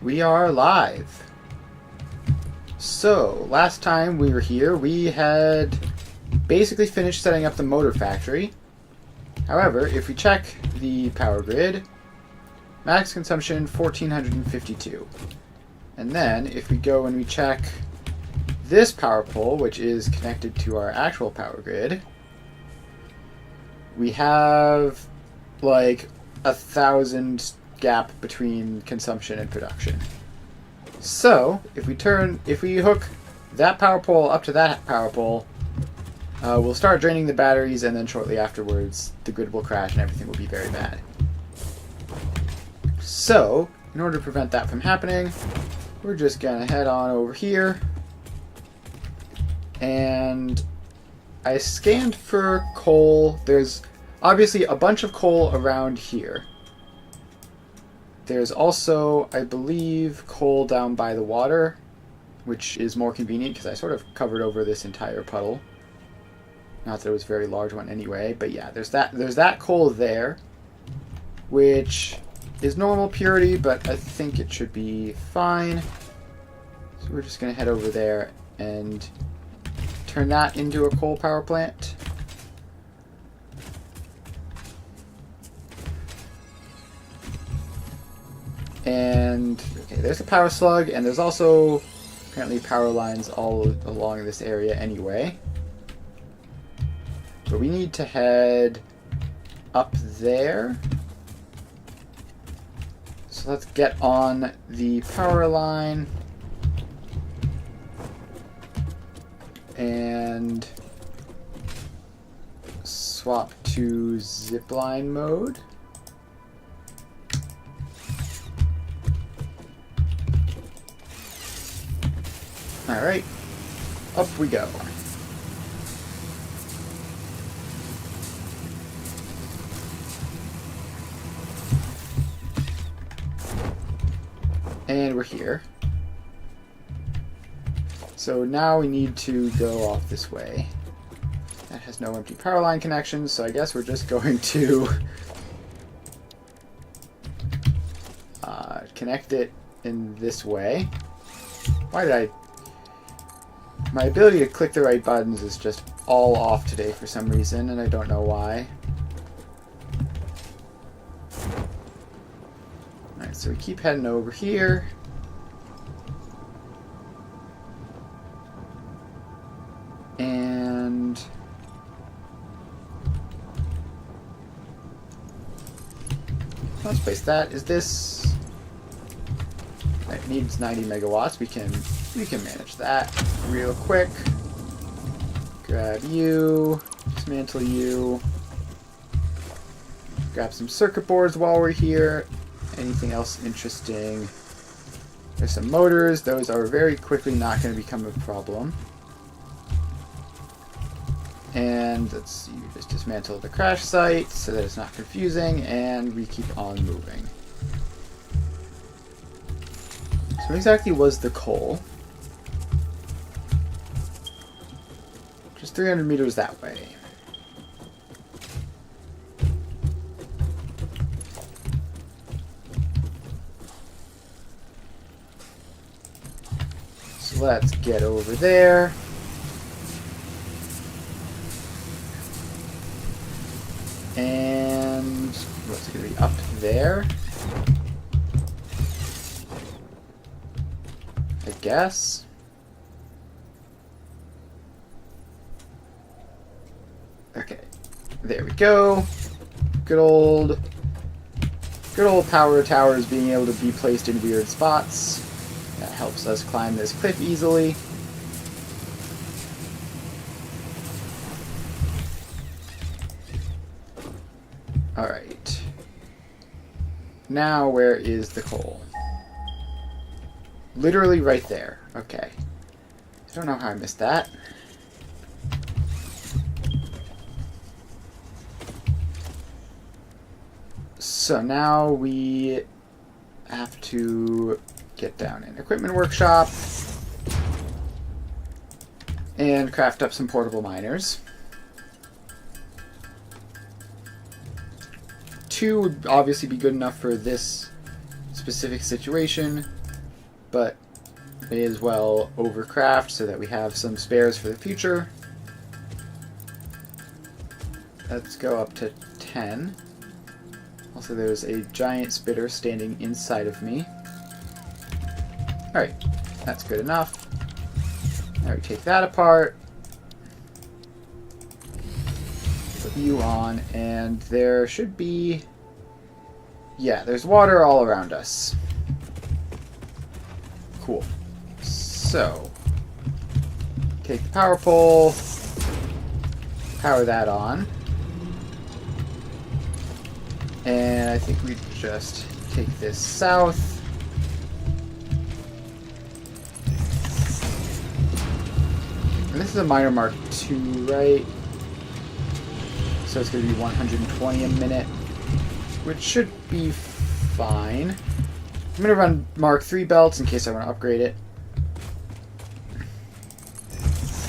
We are live. So, last time we were here, we had basically finished setting up the motor factory. However, if we check the power grid, max consumption 1452. And then, if we go and we check this power pole, which is connected to our actual power grid, we have like 1,000 gap between consumption and production. So, if we hook that power pole up to that power pole, we'll start draining the batteries, and then shortly afterwards, the grid will crash and everything will be very bad. So, in order to prevent that from happening, we're just gonna head on over here, and I scanned for coal. There's obviously a bunch of coal around here. There's also, I believe, coal down by the water, which is more convenient because I sort of covered over this entire puddle. Not that it was a very large one anyway, but yeah, there's that coal there, which is normal purity, but I think it should be fine. So we're just going to head over there and turn that into a coal power plant. And okay, there's a power slug, and there's also apparently power lines all along this area anyway. But we need to head up there. So let's get on the power line and swap to zipline mode. Alright, up we go. And we're here. So now we need to go off this way. That has no empty power line connections, so I guess we're just going to connect it in this way. Why did I... My ability to click the right buttons is just all off today for some reason, and I don't know why. Alright, so we keep heading over here. And... let's place that. Is this... It needs 90 megawatts. We can manage that real quick. Grab you, dismantle you, grab some circuit boards while we're here. Anything else interesting? There's some motors. Those are very quickly not going to become a problem. And let's see, just dismantle the crash site so that it's not confusing, and we keep on moving. So what exactly was the coal? Just 300 meters that way. So let's get over there. And what's it going to be up there? I guess. Okay, there we go. Good old power towers being able to be placed in weird spots. That helps us climb this cliff easily. Alright. Now where is the coal? Literally right there. Okay. I don't know how I missed that. So now we have to get down in equipment workshop and craft up some portable miners. 2 would obviously be good enough for this specific situation. but may as well overcraft so that we have some spares for the future. Let's go up to 10. Also, there's a giant spitter standing inside of me. Alright, that's good enough. Now we take that apart. Put you on, and there should be... yeah, there's water all around us. Cool. So, take the power pole, power that on, and I think we just take this south. And this is a minor Mark II, right? So it's going to be 120 a minute, which should be fine. I'm going to run Mark III belts in case I want to upgrade it.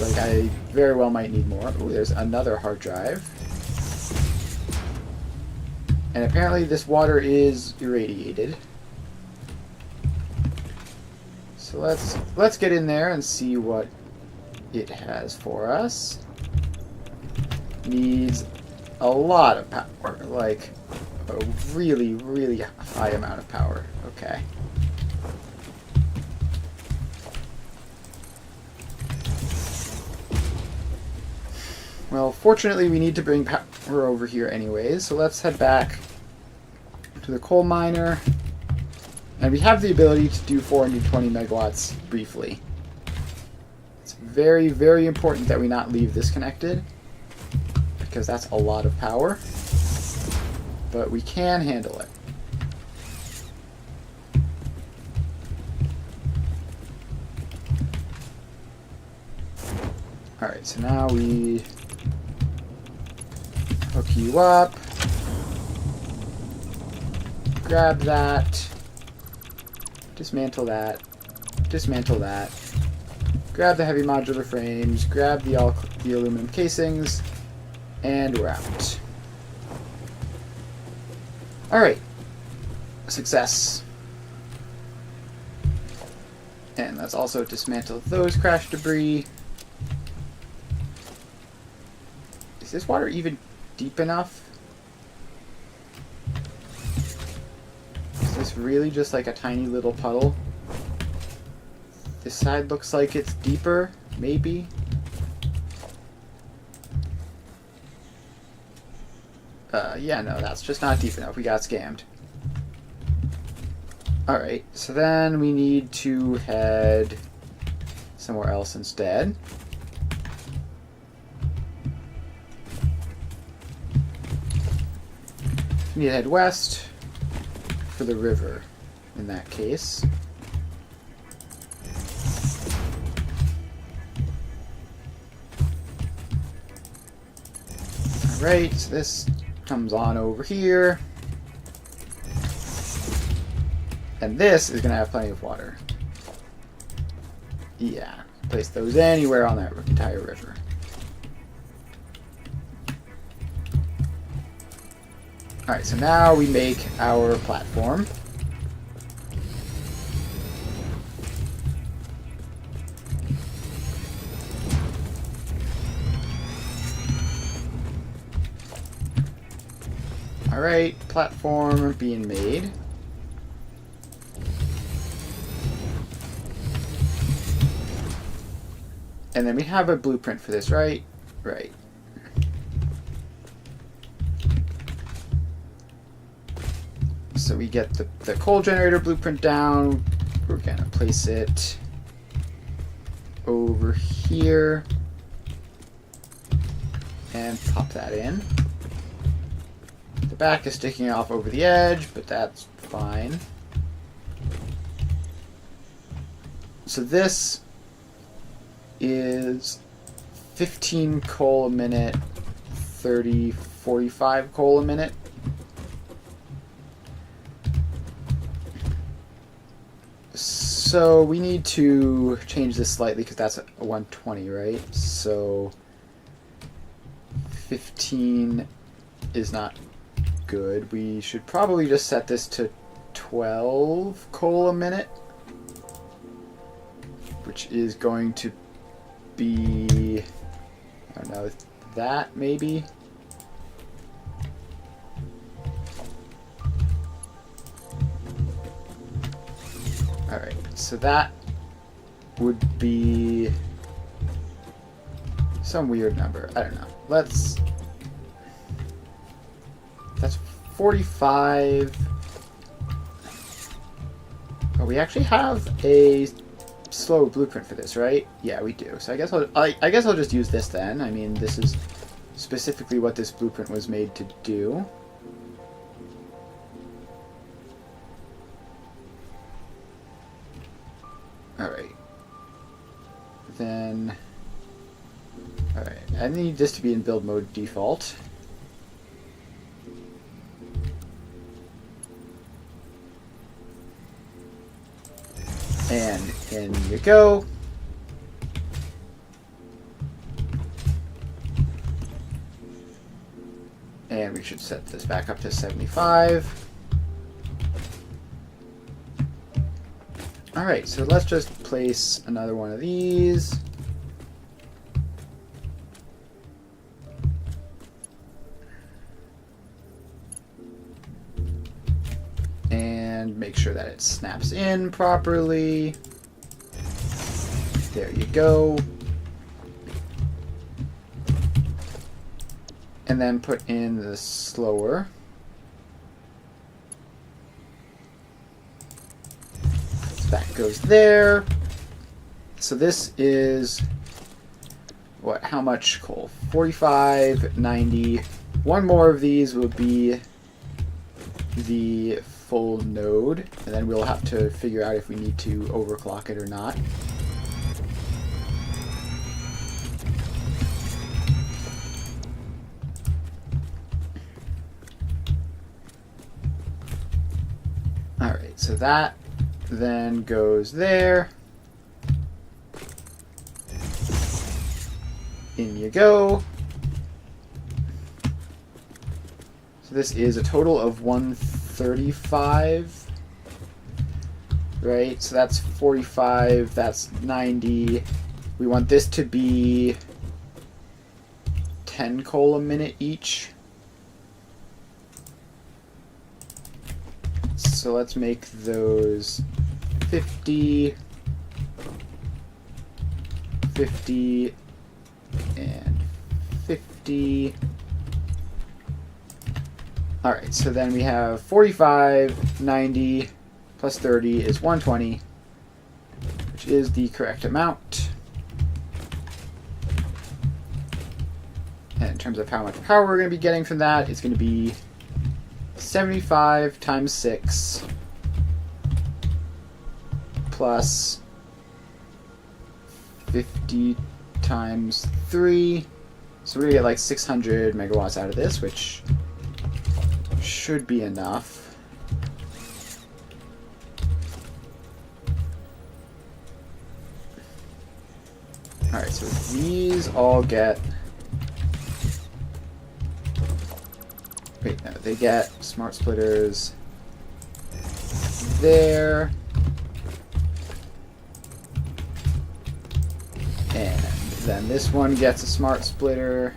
Like, I very well might need more. Ooh, there's another hard drive. And apparently this water is irradiated. So let's get in there and see what it has for us. Needs a lot of power, like a really, really high amount of power. Okay. Well, fortunately we need to bring power over here anyways, so let's head back to the coal miner. And we have the ability to do 420 megawatts briefly. It's very, very important that we not leave this connected, because that's a lot of power. But we can handle it. Alright, so now we hook you up. Grab that. Dismantle that. Dismantle that. Grab the heavy modular frames. Grab the aluminum casings. And we're out. Alright. Success. And let's also dismantle those crash debris. Is this water even deep enough? Is this really just like a tiny little puddle? This side looks like it's deeper, maybe? Yeah, no, that's just not deep enough. We got scammed. Alright, so then we need to head somewhere else instead. We need to head west for the river, in that case. Alright, so this comes on over here. And this is going to have plenty of water. Yeah, place those anywhere on that entire river. Alright, so now we make our platform. Alright, platform being made. And then we have a blueprint for this, right? Right. So we get the coal generator blueprint down. We're going to place it over here. And pop that in. The back is sticking off over the edge, but that's fine. So this is 15 coal a minute, 30, 45 coal a minute. So we need to change this slightly because that's a 120, right? So 15 is not good. We should probably just set this to 12 coal a minute. which is going to be, I don't know, that maybe? Alright, so that would be some weird number. I don't know. That's 45. Oh, we actually have a slow blueprint for this, right? Yeah, we do. So I guess I'll just use this then. I mean, this is specifically what this blueprint was made to do. Alright. Then... Alright, I need this to be in build mode default. And in you go. And we should set this back up to 75. Alright, so let's just place another one of these. And make sure that it snaps in properly. There you go. And then put in the slower. So that goes there. So this is what? How much coal? 45, 90. One more of these will be the full node, and then we'll have to figure out if we need to overclock it or not. Alright, so that then goes there. In you go. So this is a total of 135, right? So that's 45, that's 90. We want this to be 10 coal a minute each. So let's make those 50, 50, and 50. Alright, so then we have 45, 90, plus 30 is 120, which is the correct amount. And in terms of how much power we're going to be getting from that, it's going to be 75 times 6 plus 50 times 3. So we're going to get like 600 megawatts out of this, which should be enough. Alright, so these all get... Wait, no, they get smart splitters there. And then this one gets a smart splitter.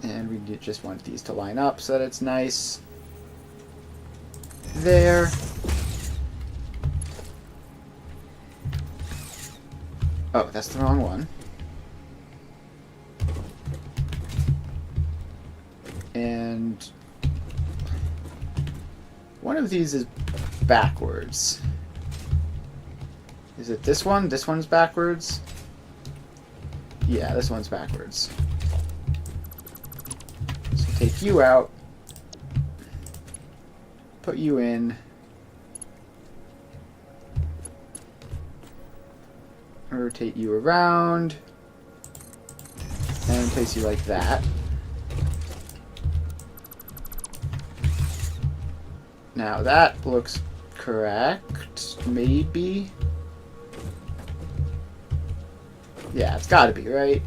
And we just want these to line up so that it's nice. There. Oh, that's the wrong one. And one of these is backwards. Is it this one? This one's backwards? Yeah, this one's backwards. So take you out. Put you in. Rotate you around. And place you like that. Now that looks correct, maybe? Yeah, it's gotta be, right?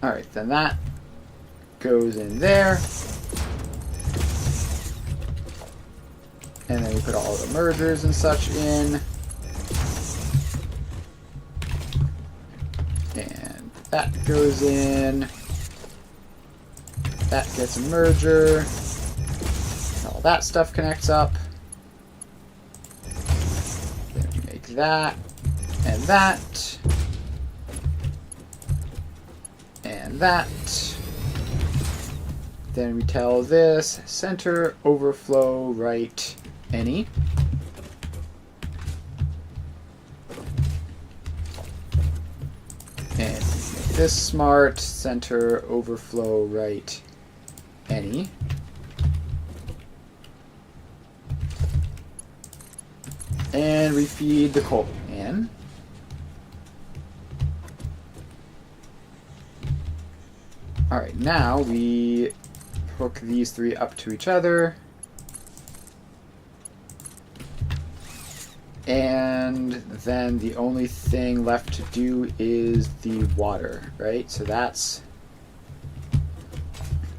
Alright, then that goes in there. And then we put all the mergers and such in. And that goes in. That gets a merger. All that stuff connects up. Then we make that. And that. And that. Then we tell this center overflow right any. And make this smart center overflow right any. And we feed the coal in. Alright, now we hook these three up to each other. And then the only thing left to do is the water, right? So that's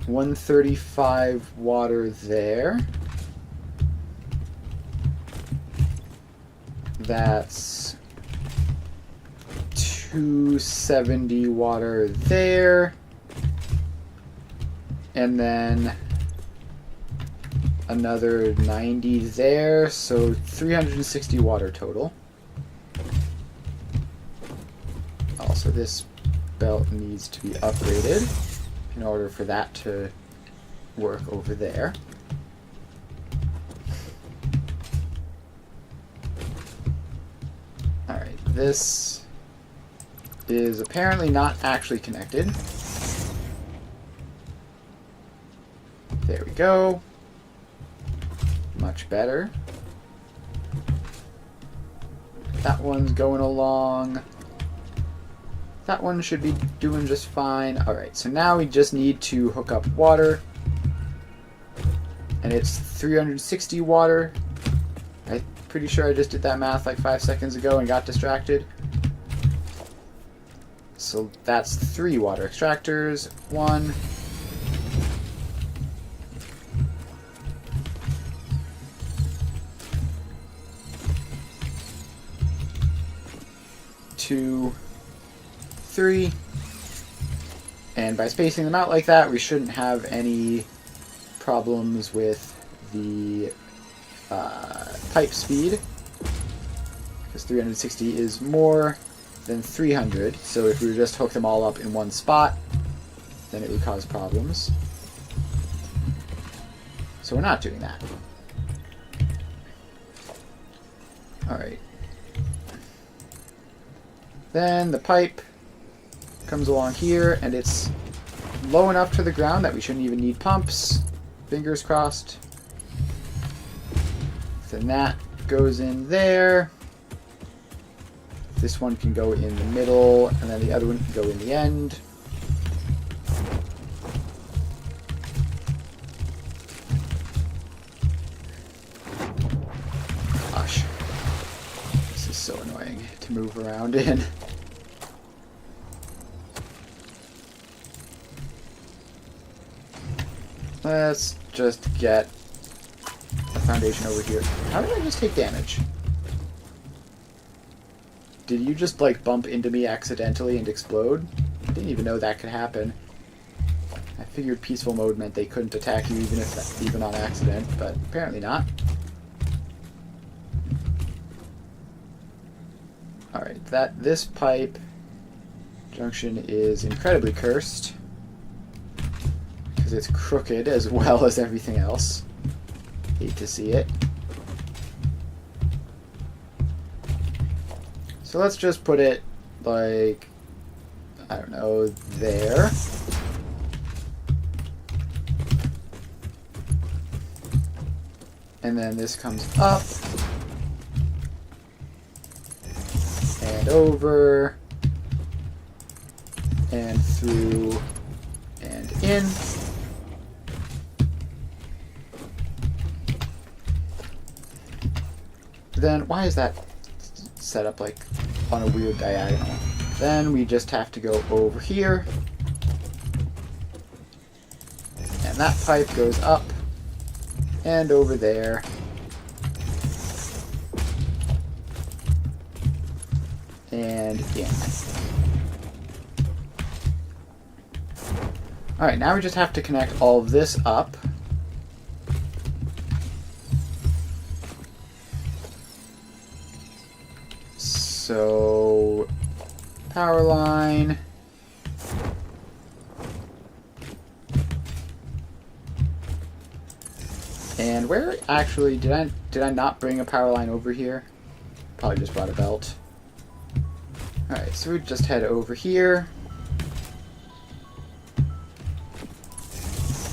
135 water there. That's 270 water there. And then another 90 there, so 360 water total. Also, this belt needs to be upgraded in order for that to work over there. Alright, this is apparently not actually connected. There we go. Much better. That one's going along. That one should be doing just fine. Alright, so now we just need to hook up water. And it's 360 water. I'm pretty sure I just did that math like 5 seconds ago and got distracted. So that's 3 water extractors. 1. 2, 3, and by spacing them out like that, we shouldn't have any problems with the pipe speed, because 360 is more than 300, so if we were just to hook them all up in one spot, then it would cause problems. So we're not doing that. Alright. Then the pipe comes along here, and it's low enough to the ground that we shouldn't even need pumps. Fingers crossed. Then that goes in there. This one can go in the middle, and then the other one can go in the end. Gosh. This is so annoying to move around in. Let's just get a foundation over here. How did I just take damage? Did you just, like, bump into me accidentally and explode? I didn't even know that could happen. I figured peaceful mode meant they couldn't attack you even on accident, but apparently not. Alright, this pipe junction is incredibly cursed, because it's crooked as well as everything else. Hate to see it. So let's just put it, like, I don't know, there. And then this comes up. And over. And through. And in. Then, why is that set up like on a weird diagonal? Then we just have to go over here. And that pipe goes up and over there. and in. Alright, now we just have to connect all of this up. So, power line. And where actually did I not bring a power line over here? Probably just brought a belt. Alright, so we just head over here.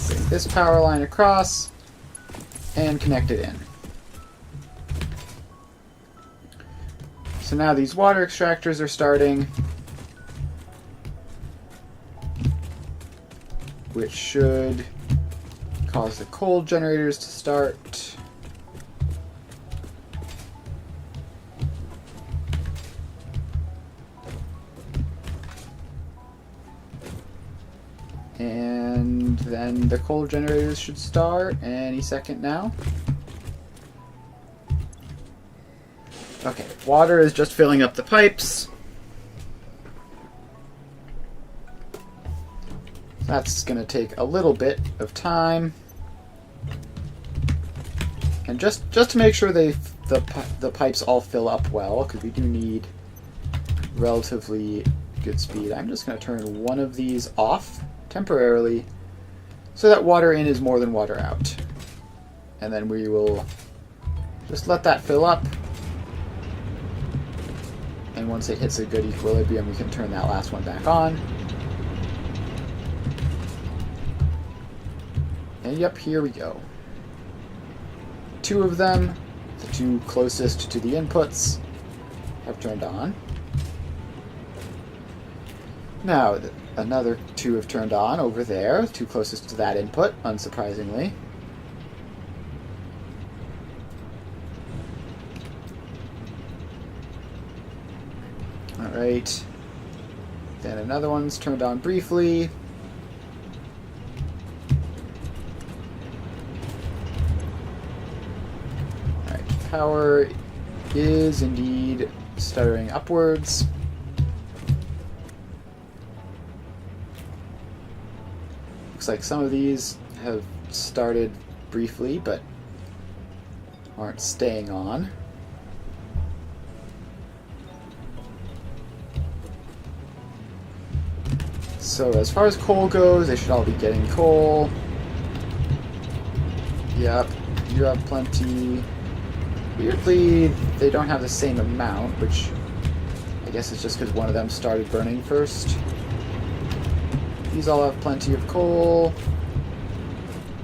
Bring this power line across and connect it in. So now these water extractors are starting, which should cause the coal generators to start. And then the coal generators should start any second now. Okay, water is just filling up the pipes. That's going to take a little bit of time. And just to make sure the pipes all fill up well, because we do need relatively good speed, I'm just going to turn one of these off temporarily so that water in is more than water out. And then we will just let that fill up. And once it hits a good equilibrium, we can turn that last one back on. And yep, here we go. Two of them, the two closest to the inputs, have turned on. Now, another two have turned on over there, two closest to that input, unsurprisingly. Alright. Then another one's turned on briefly. Alright, power is indeed stuttering upwards. Looks like some of these have started briefly, but aren't staying on. So as far as coal goes, they should all be getting coal. Yep, you have plenty. Weirdly, they don't have the same amount, which I guess is just because one of them started burning first. These all have plenty of coal.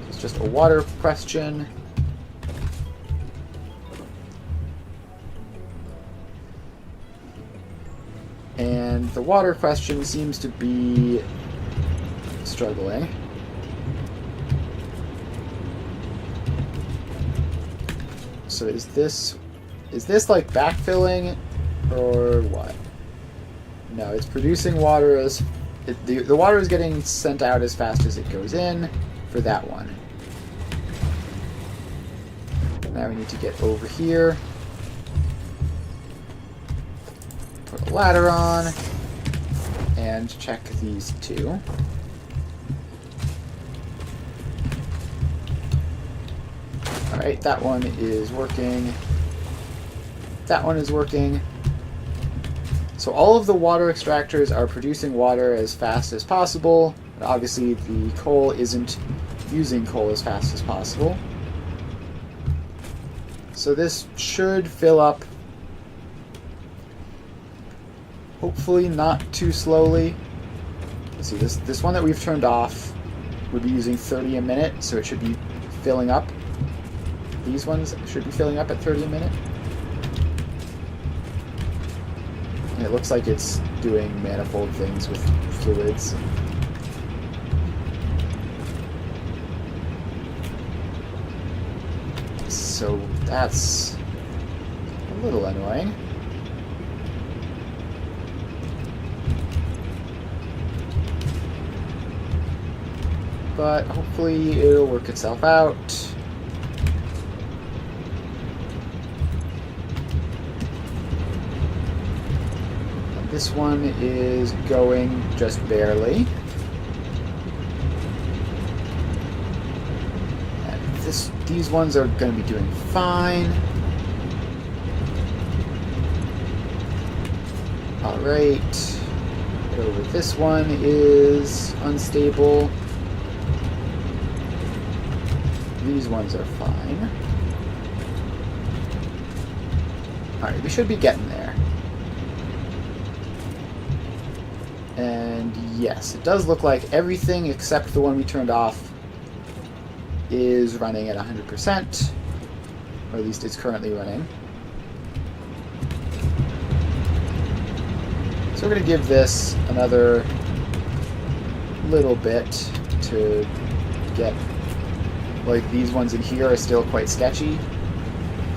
It's just a water question. And the water question seems to be struggling. So is this like backfilling or what? No, it's producing water as the water is getting sent out as fast as it goes in for that one. Now we need to get over here. Put a ladder on and check these two. Alright, that one is working. That one is working. So all of the water extractors are producing water as fast as possible. But obviously the coal isn't using coal as fast as possible. So this should fill up, hopefully not too slowly. Let's see, this one that we've turned off would be using 30 a minute, so it should be filling up. These ones should be filling up at 30 a minute. And it looks like it's doing manifold things with fluids. So that's a little annoying. But hopefully it'll work itself out. This one is going just barely. And these ones are going to be doing fine. Alright. Over this one is unstable. These ones are fine. Alright, we should be getting there. And yes, it does look like everything except the one we turned off is running at 100%. Or at least it's currently running. So we're going to give this another little bit to get, like, these ones in here are still quite sketchy.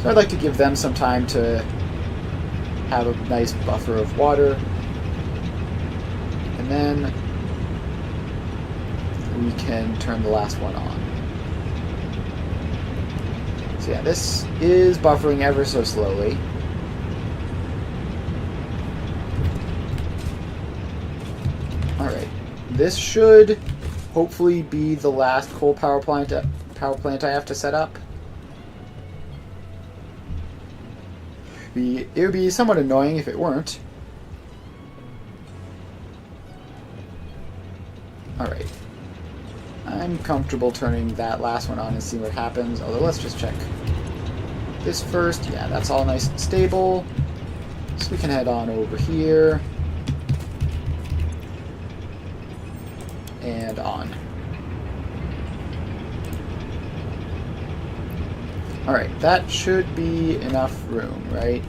So I'd like to give them some time to have a nice buffer of water. And then we can turn the last one on. So yeah, this is buffering ever so slowly. Alright, this should hopefully be the last coal power plant I have to set up. It would be somewhat annoying if it weren't. Alright. I'm comfortable turning that last one on and seeing what happens, although let's just check this first. Yeah, that's all nice and stable. So we can head on over here. And on. Alright, that should be enough room, right?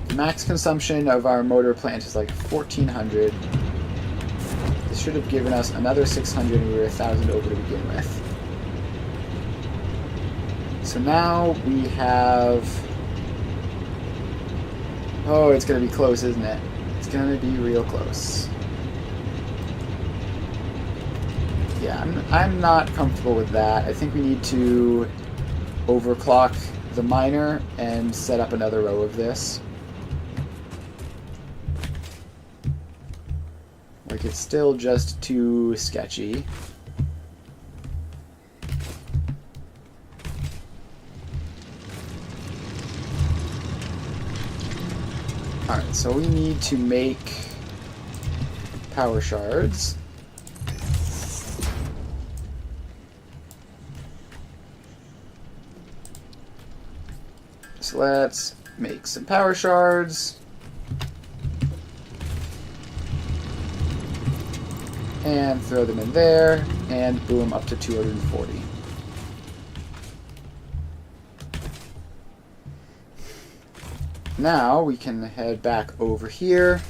The max consumption of our motor plant is like 1,400. This should have given us another 600 and we were 1,000 over to begin with. So now we have... Oh, it's going to be close, isn't it? It's going to be real close. Yeah, I'm not comfortable with that. I think we need to overclock the miner and set up another row of this. Like, it's still just too sketchy. Alright, so we need to make power shards. So let's make some power shards. And throw them in there, and boom, up to 240. Now we can head back over here.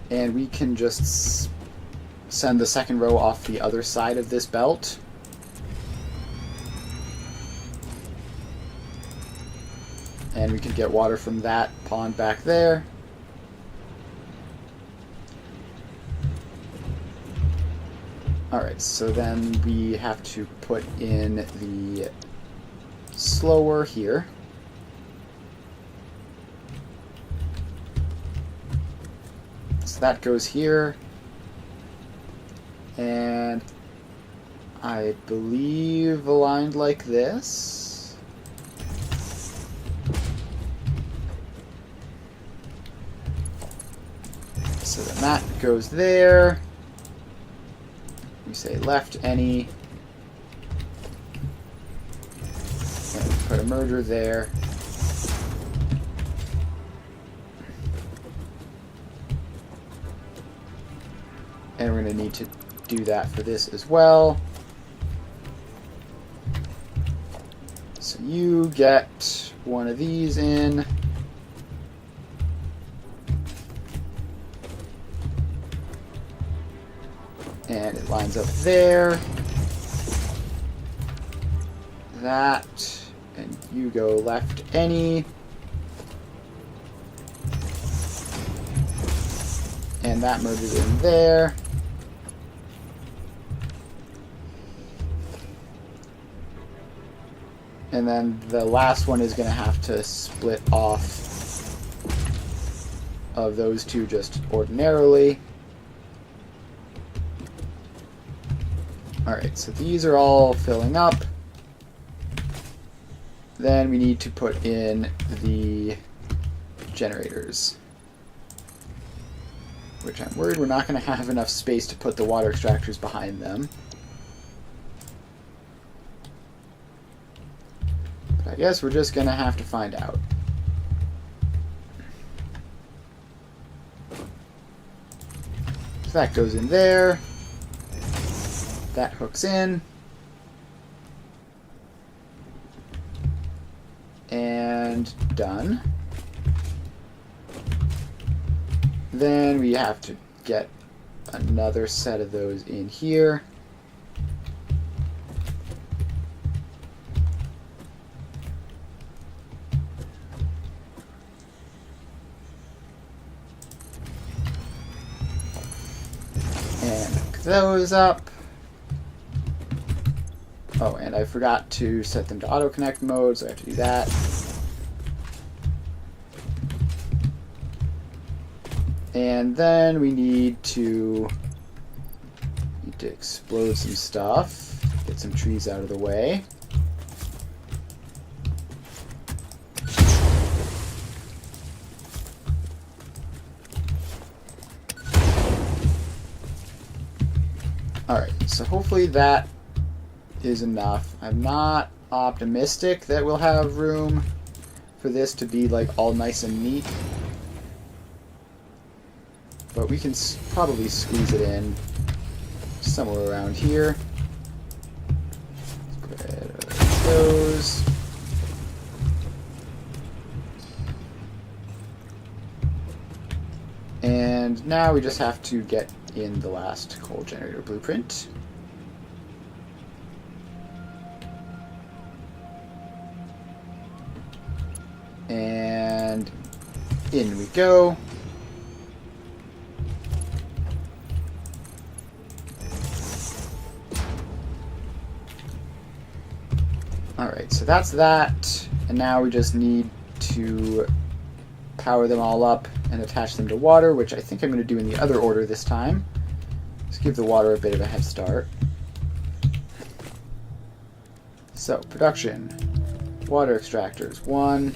And we can just send the second row off the other side of this belt. And we can get water from that pond back there. Alright, so then we have to put in the slower here. So that goes here. And I believe aligned like this. So then that goes there. We say left any. And put a merger there. And we're going to need to do that for this as well. So you get one of these in. And it lines up there. That. And you go left any. And that merges in there. And then the last one is going to have to split off of those two just ordinarily. Alright, so these are all filling up. Then we need to put in the generators, which I'm worried we're not going to have enough space to put the water extractors behind them. But I guess we're just going to have to find out. So that goes in there. That hooks in. And done. Then we have to get another set of those in here. And hook those up. Oh, and I forgot to set them to auto-connect mode, so I have to do that. And then we need to explode some stuff, get some trees out of the way. Alright, so hopefully that is enough. I'm not optimistic that we'll have room for this to be like all nice and neat, but we can probably squeeze it in somewhere around here. Let's go ahead and those. And now we just have to get in the last coal generator blueprint. And in we go. Alright, so that's that. And now we just need to power them all up and attach them to water, which I think I'm going to do in the other order this time. Just give the water a bit of a head start. So, production. Water extractors. 1,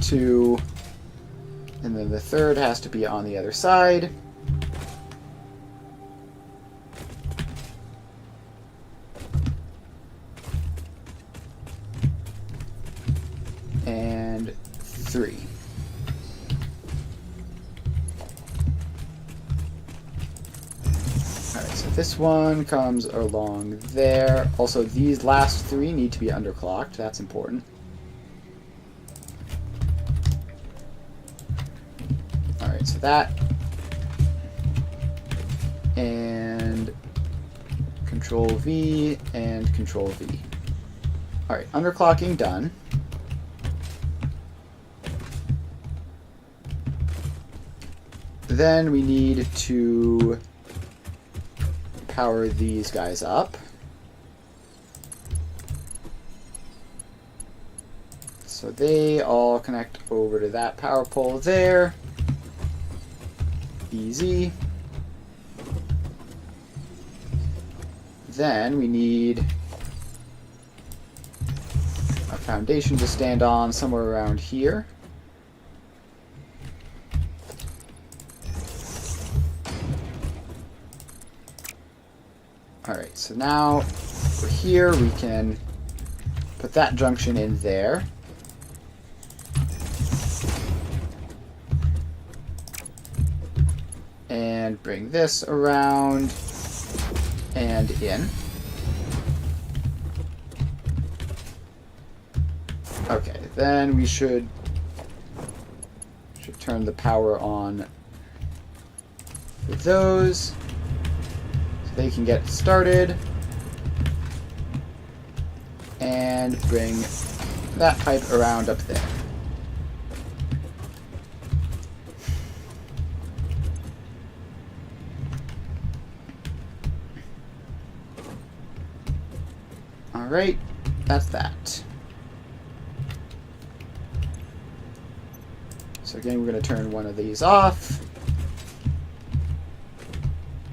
2, and then the third has to be on the other side. And 3. Alright, so this one comes along there. Also, these last 3 need to be underclocked. That's important. Alright, so that. And Control V and Control V. Alright, underclocking done. Then we need to power these guys up. So they all connect over to that power pole there. Easy. Then we need a foundation to stand on somewhere around here. Alright, so now for here we can put that junction in there. And bring this around and in. Okay, then we should turn the power on for those. They can get started, and bring that pipe around up there. Alright, that's that. So again, we're going to turn one of these off.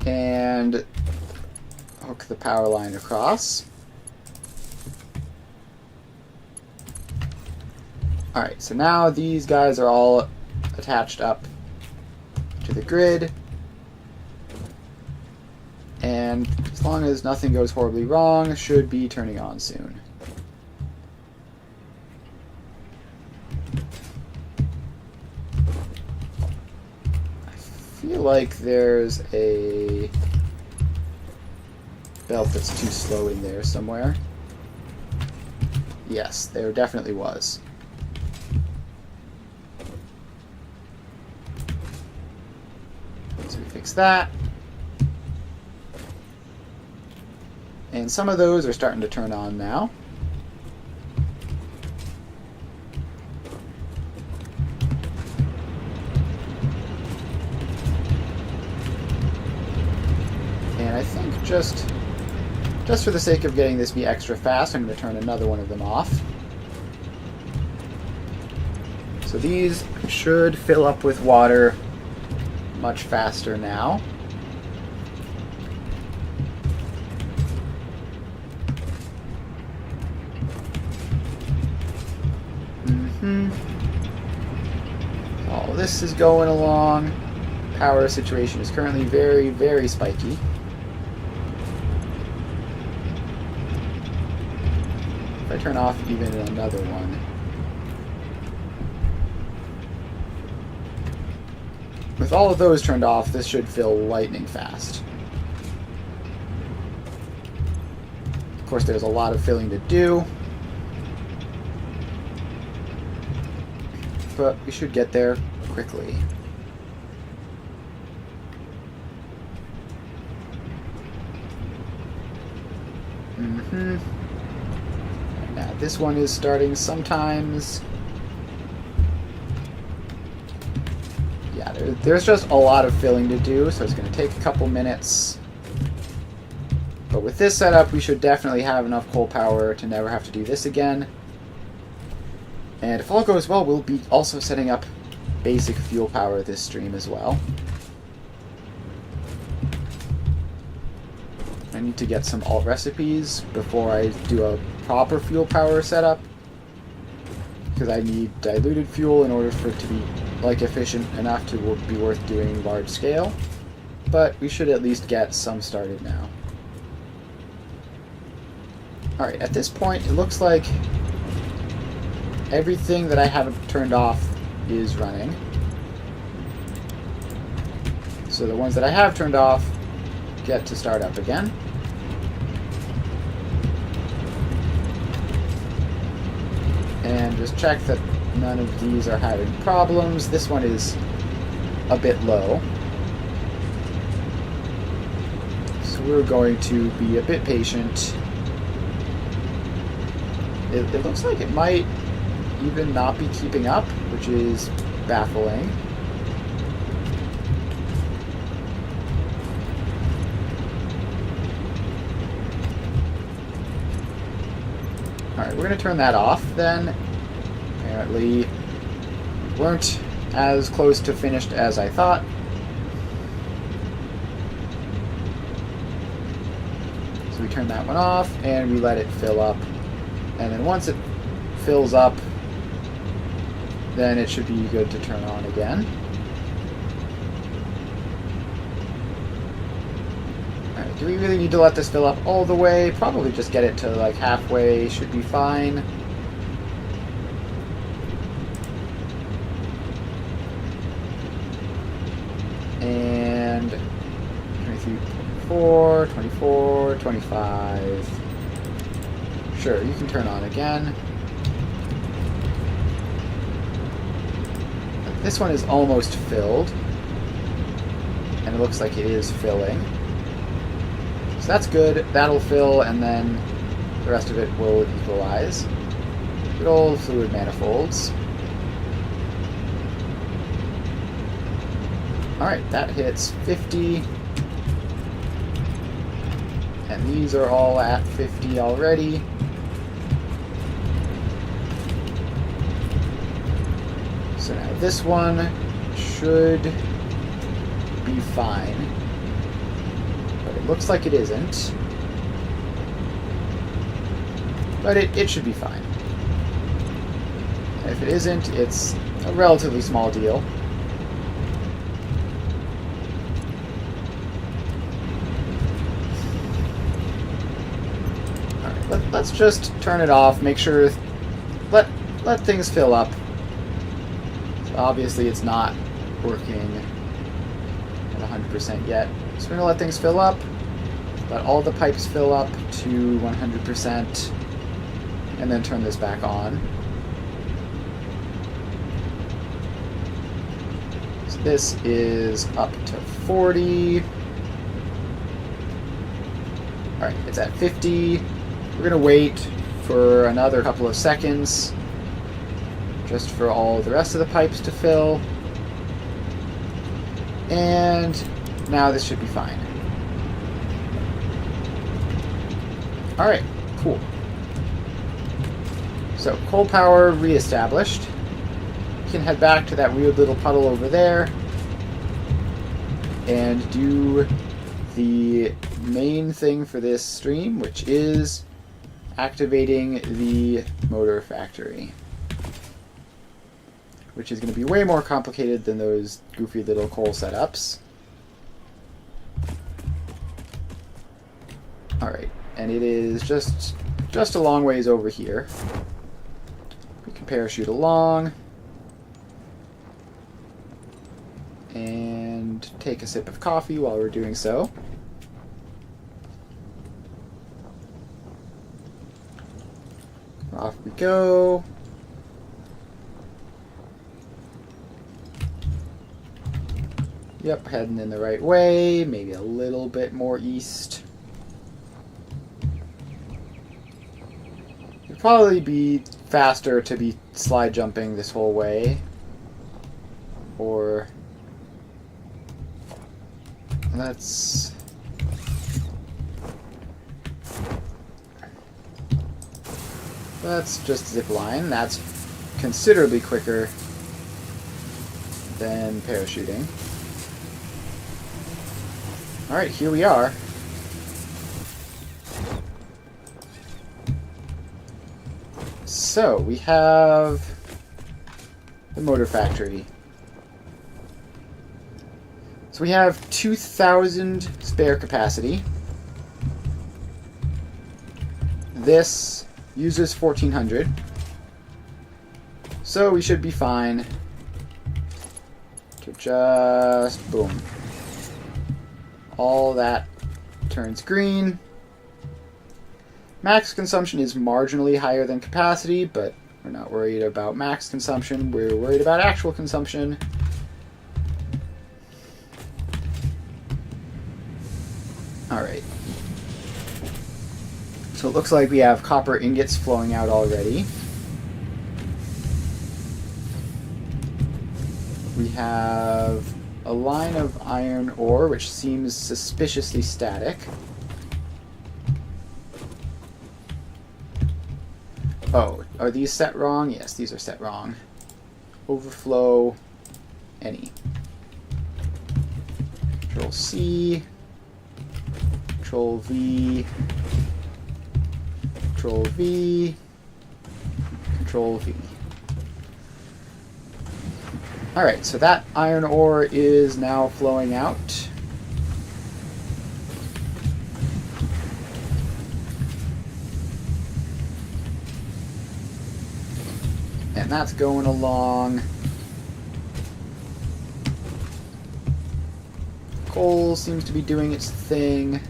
And hook the power line across. Alright, so now these guys are all attached up to the grid. And as long as nothing goes horribly wrong, should be turning on soon. I feel like there's a belt that's too slow in there somewhere. Yes, there definitely was. So we fix that. And some of those are starting to turn on now. And I think just for the sake of getting this to be extra fast, I'm going to turn another one of them off. So these should fill up with water much faster now. All this is going along. Power situation is currently very, very spiky. If I turn off even another one. With all of those turned off, this should fill lightning fast. Of course, there's a lot of filling to do. But we should get there quickly. Now this one is starting sometimes. Yeah, there's just a lot of filling to do, so it's going to take a couple minutes. But with this setup, we should definitely have enough coal power to never have to do this again. And if all goes well, we'll be also setting up basic fuel power this stream as well. I need to get some alt recipes before I do a proper fuel power setup, because I need diluted fuel in order for it to be efficient enough to be worth doing large scale. But we should at least get some started now. Alright, at this point it looks like everything that I haven't turned off is running. So the ones that I have turned off get to start up again. And just check that none of these are having problems. This one is a bit low. So we're going to be a bit patient. It looks like it might even not be keeping up, which is baffling. Alright, we're going to turn that off then. Apparently weren't as close to finished as I thought. So we turn that one off and we let it fill up. And then once it fills up, then it should be good to turn on again. Alright, do we really need to let this fill up all the way? Probably just get it to like halfway, should be fine. And 23, 24, 24, 25. Sure, you can turn on again. This one is almost filled, and it looks like it is filling. So that's good. That'll fill, and then the rest of it will equalize. Good old fluid manifolds. Alright, that hits 50. And these are all at 50 already. this one should be fine. But it looks like it isn't. But it should be fine. And if it isn't, it's a relatively small deal. Alright, let's just turn it off, make sure... Let things fill up. So obviously it's not working at 100% yet. So we're going to let things fill up. Let all the pipes fill up to 100%. And then turn this back on. So this is up to 40. Alright, it's at 50. We're going to wait for another couple of seconds just for all the rest of the pipes to fill. And now this should be fine. Alright, cool. So, coal power reestablished. We can head back to that weird little puddle over there and do the main thing for this stream, which is activating the motor factory. Which is going to be way more complicated than those goofy little coal setups. Alright, and it is just a long ways over here. We can parachute along. And take a sip of coffee while we're doing so. Off we go. Yep, heading in the right way. Maybe a little bit more east. It'd probably be faster to be slide jumping this whole way. Or... let's just zip line. That's considerably quicker than parachuting. Alright, here we are. So, we have the motor factory. So we have 2,000 spare capacity. This uses 1,400. So we should be fine to just, boom. All that turns green. Max consumption is marginally higher than capacity, but we're not worried about max consumption. We're worried about actual consumption. Alright. So it looks like we have copper ingots flowing out already. We have a line of iron ore, which seems suspiciously static. Oh, are these set wrong? Yes, these are set wrong. Overflow any. Control C. Control V. Control V. Control V. Alright, so that iron ore is now flowing out. And that's going along. Coal seems to be doing its thing.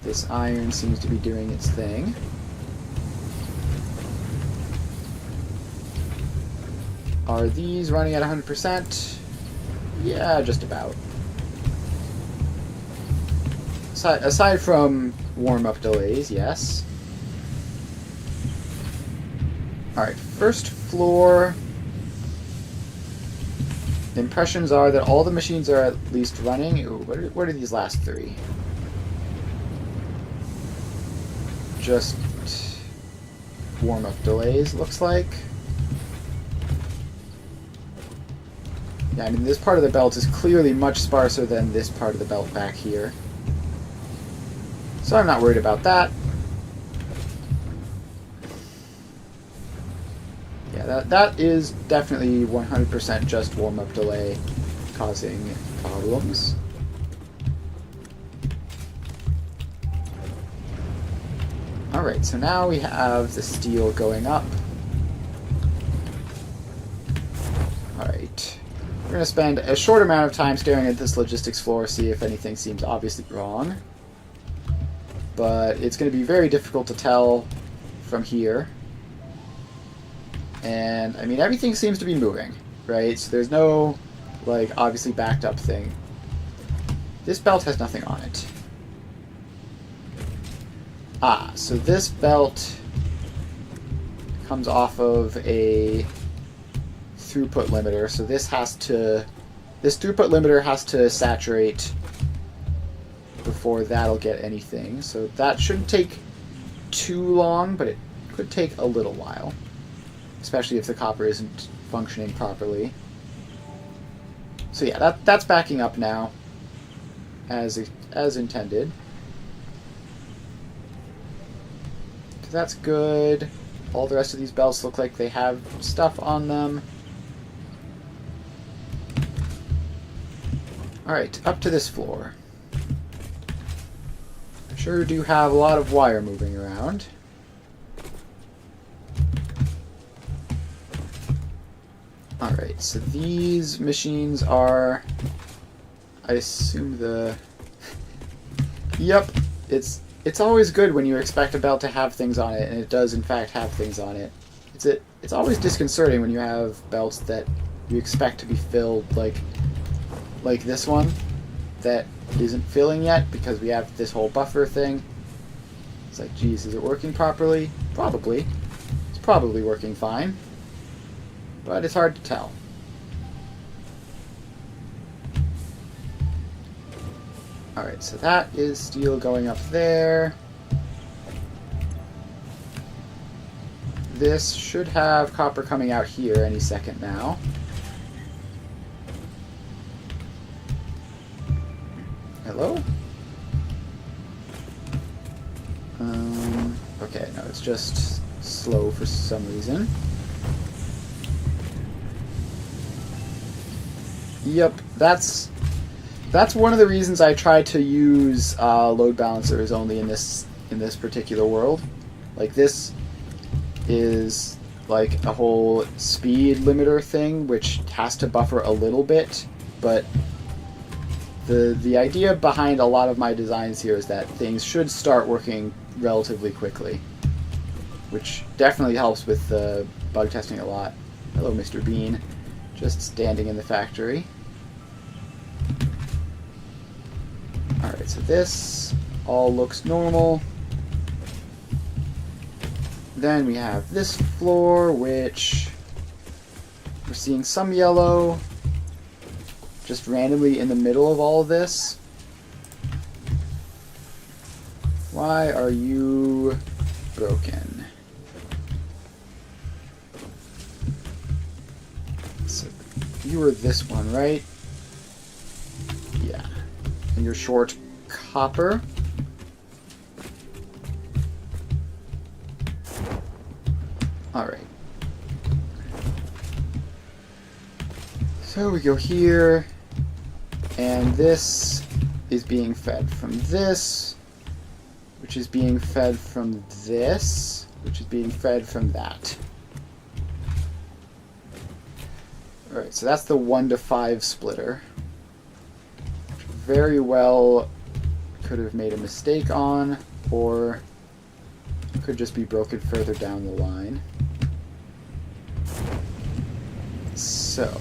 This iron seems to be doing its thing. Are these running at 100%? Yeah, just about. Aside from warm-up delays, yes. Alright, first floor. Impressions are that all the machines are at least running. Ooh, what are these last three? Just warm-up delays, looks like. Yeah, I mean, this part of the belt is clearly much sparser than this part of the belt back here. So I'm not worried about that. Yeah, that is definitely 100% just warm-up delay causing problems. Alright, so now we have the steel going up. Alright. We're going to spend a short amount of time staring at this logistics floor, see if anything seems obviously wrong. But it's going to be very difficult to tell from here. And, I mean, everything seems to be moving, right? So there's no, like, obviously backed up thing. This belt has nothing on it. Ah, so this belt comes off of a throughput limiter, so this throughput limiter has to saturate before that'll get anything. So that shouldn't take too long, but it could take a little while, especially if the copper isn't functioning properly. So yeah, that's backing up now, as intended. So that's good. All the rest of these belts look like they have stuff on them. Alright, up to this floor. I sure do have a lot of wire moving around. Alright, so these machines are... I assume the... Yep, it's always good when you expect a belt to have things on it, and it does in fact have things on it. It's always disconcerting when you have belts that you expect to be filled, like this one, that isn't filling yet because we have this whole buffer thing. It's like, geez, is it working properly? Probably. It's probably working fine. But it's hard to tell. Alright, so that is steel going up there. This should have copper coming out here any second now. Hello? Okay, no, it's just slow for some reason. Yep, that's one of the reasons I try to use load balancers only in this particular world. Like, this is like a whole speed limiter thing, which has to buffer a little bit, but the idea behind a lot of my designs here is that things should start working relatively quickly, which definitely helps with the bug testing a lot. Hello, Mr. Bean. Just standing in the factory. Alright, so this all looks normal. Then we have this floor, which we're seeing some yellow just randomly in the middle of all of this. Why are you broken? So you were this one, right? Yeah. And you're short copper. Alright. So we go here, and this is being fed from this, which is being fed from this, which is being fed from that. Alright, so that's the 1 to 5 splitter. Which very well could have made a mistake on, or could just be broken further down the line. So,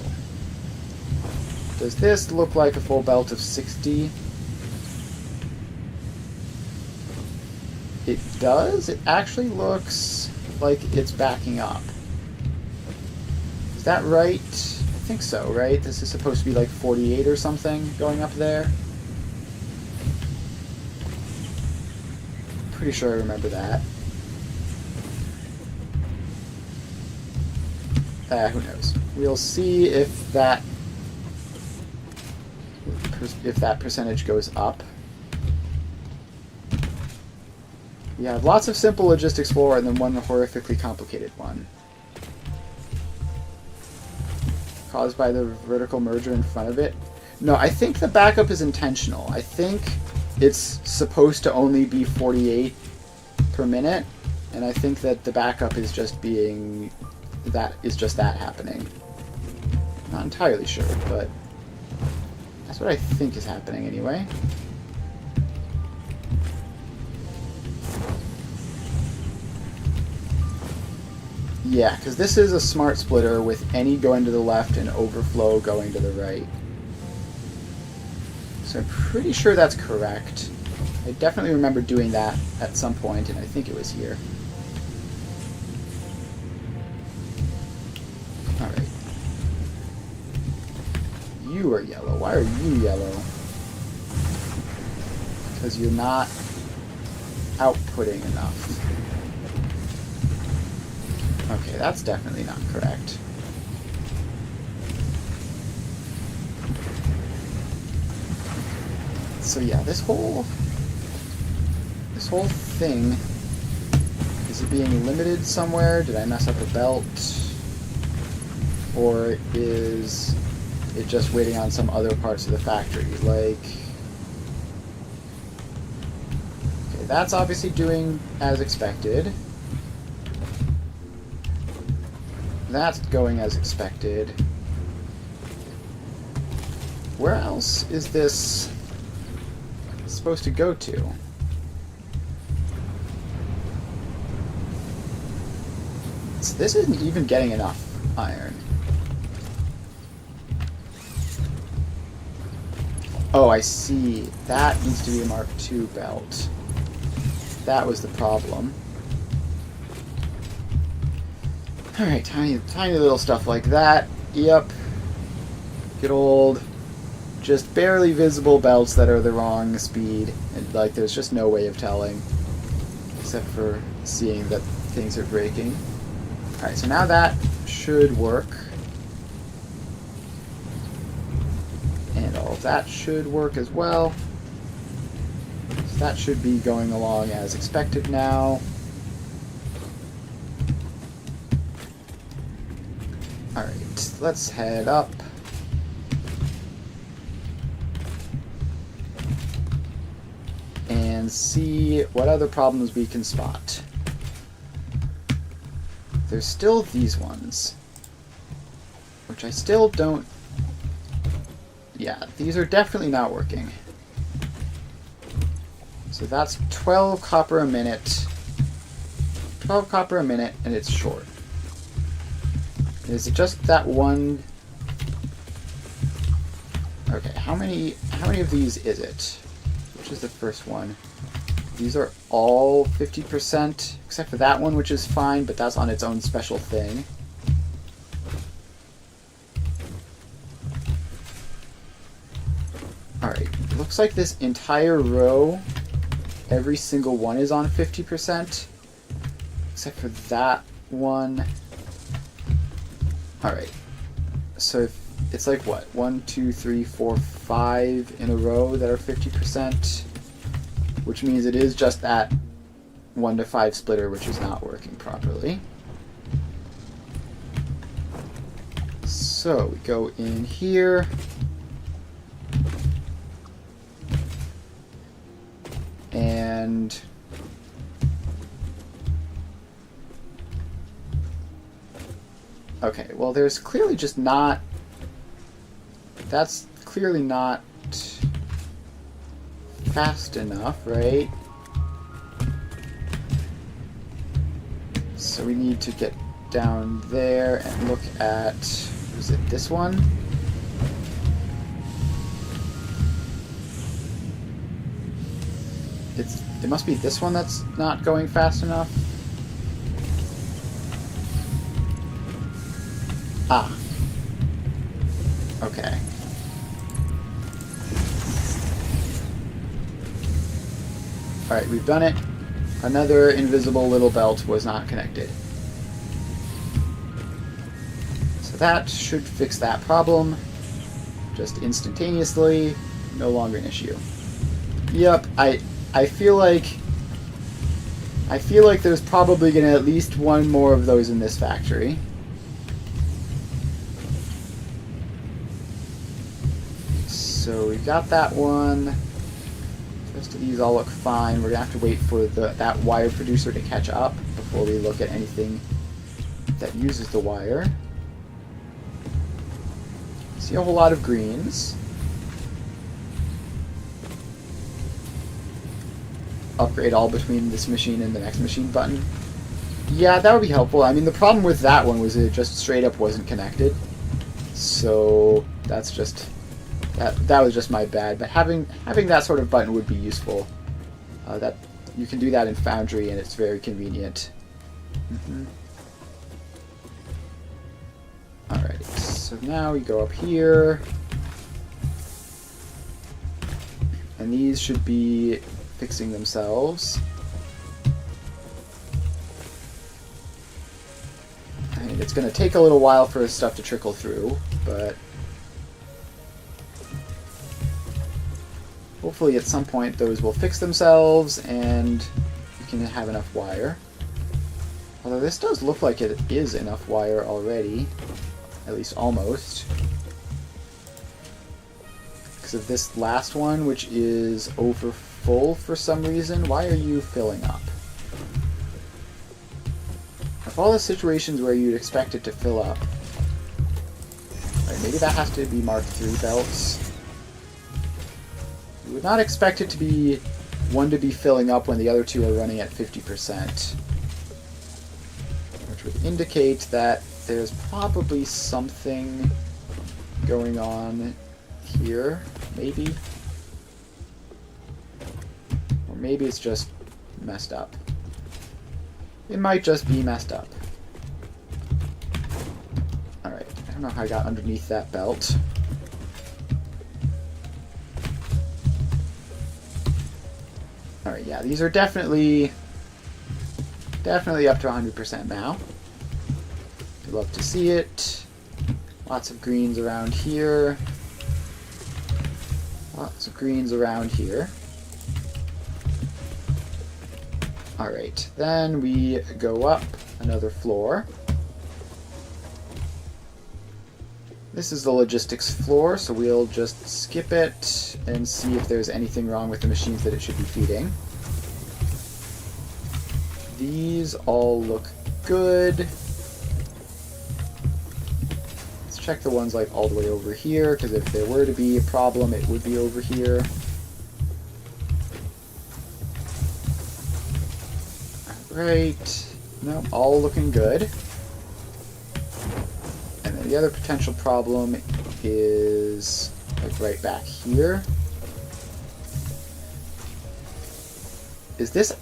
does this look like a full belt of 60? It does. It actually looks like it's backing up. Is that right? I think so, right? This is supposed to be like 48 or something going up there. Pretty sure I remember that. Who knows? We'll see if that if that percentage goes up. You have lots of simple logistics floor and then one horrifically complicated one. Caused by the vertical merger in front of it. No, I think the backup is intentional. I think it's supposed to only be 48 per minute, and I think that the backup is just being... that is just that happening. Not entirely sure, but that's what I think is happening anyway. Yeah, because this is a smart splitter with any going to the left and overflow going to the right. So I'm pretty sure that's correct. I definitely remember doing that at some point, and I think it was here. Alright. You are yellow. Why are you yellow? Because you're not outputting enough. Okay, that's definitely not correct. So yeah, this whole thing, is it being limited somewhere? Did I mess up a belt? Or is it just waiting on some other parts of the factory? Like, okay, that's obviously doing as expected. That's going as expected. Where else is this supposed to go to? So this isn't even getting enough iron. Oh, I see. That needs to be a Mark II belt. That was the problem. Alright, tiny little stuff like that. Yep. Good old, just barely visible belts that are the wrong speed. And, like, there's just no way of telling. Except for seeing that things are breaking. Alright, so now that should work. And all of that should work as well. So that should be going along as expected now. Alright, let's head up. And see what other problems we can spot. There's still these ones, which I still don't... Yeah, these are definitely not working. So that's 12 copper a minute. 12 copper a minute, and it's short. Is it just that one? Okay, how many of these is it? Which is the first one? These are all 50%, except for that one, which is fine, but that's on its own special thing. Alright, looks like this entire row, every single one is on 50%, except for that one. Alright, so if it's like what? 1, 2, 3, 4, 5 in a row that are 50%, which means it is just that 1 to 5 splitter which is not working properly. So we go in here. And okay, well there's clearly just not, that's clearly not fast enough, right? So we need to get down there and look at, is it this one? It must be this one that's not going fast enough. Ah. Okay. Alright, we've done it. Another invisible little belt was not connected. So that should fix that problem just instantaneously. No longer an issue. Yep, I feel like there's probably gonna at least one more of those in this factory. So we've got that one. The rest of these all look fine. We're gonna have to wait for that wire producer to catch up before we look at anything that uses the wire. See a whole lot of greens. Upgrade all between this machine and the next machine button. Yeah, that would be helpful. I mean, the problem with that one was it just straight up wasn't connected. So that's just that was just my bad. But having that sort of button would be useful. That you can do that in Foundry, and it's very convenient. Alright, so now we go up here, and these should be fixing themselves. I mean, it's going to take a little while for stuff to trickle through, but hopefully at some point those will fix themselves and you can have enough wire. Although this does look like it is enough wire already, at least almost. Because of this last one, which is over full for some reason. Why are you filling up? Of all the situations where you'd expect it to fill up, right, maybe that has to be Mark III belts. You would not expect it to be one to be filling up when the other two are running at 50%. Which would indicate that there's probably something going on here, maybe. Or maybe it's just messed up. It might just be messed up. Alright, I don't know how I got underneath that belt. Alright, yeah, these are definitely up to 100% now. I'd love to see it. Lots of greens around here. Lots of greens around here. Alright, then we go up another floor. This is the logistics floor, so we'll just skip it and see if there's anything wrong with the machines that it should be feeding. These all look good. Let's check the ones like all the way over here, because if there were to be a problem, it would be over here. Right. No, all looking good. And then the other potential problem is like right back here. Is this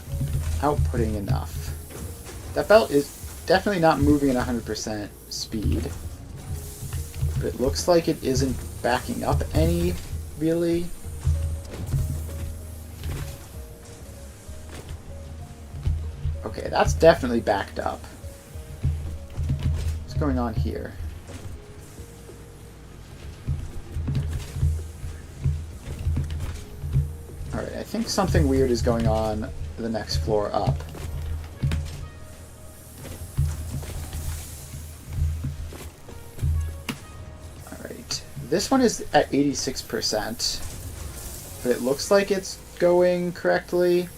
outputting enough? That belt is definitely not moving at 100% speed. But it looks like it isn't backing up any, really. Okay, that's definitely backed up. What's going on here? Alright, I think something weird is going on the next floor up. Alright, this one is at 86%, but it looks like it's going correctly.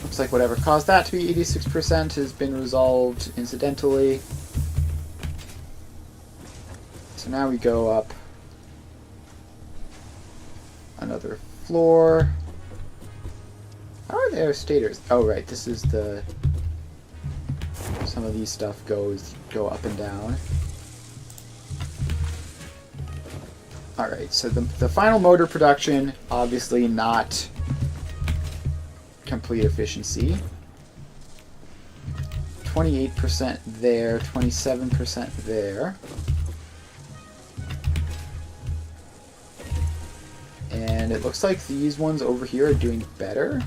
Looks like whatever caused that to be 86% has been resolved incidentally. So now we go up another floor. How are there stators? Oh right, this is the... Some of these stuff go up and down. Alright, so the final motor production, obviously not complete efficiency. 28% there, 27% there. And it looks like these ones over here are doing better.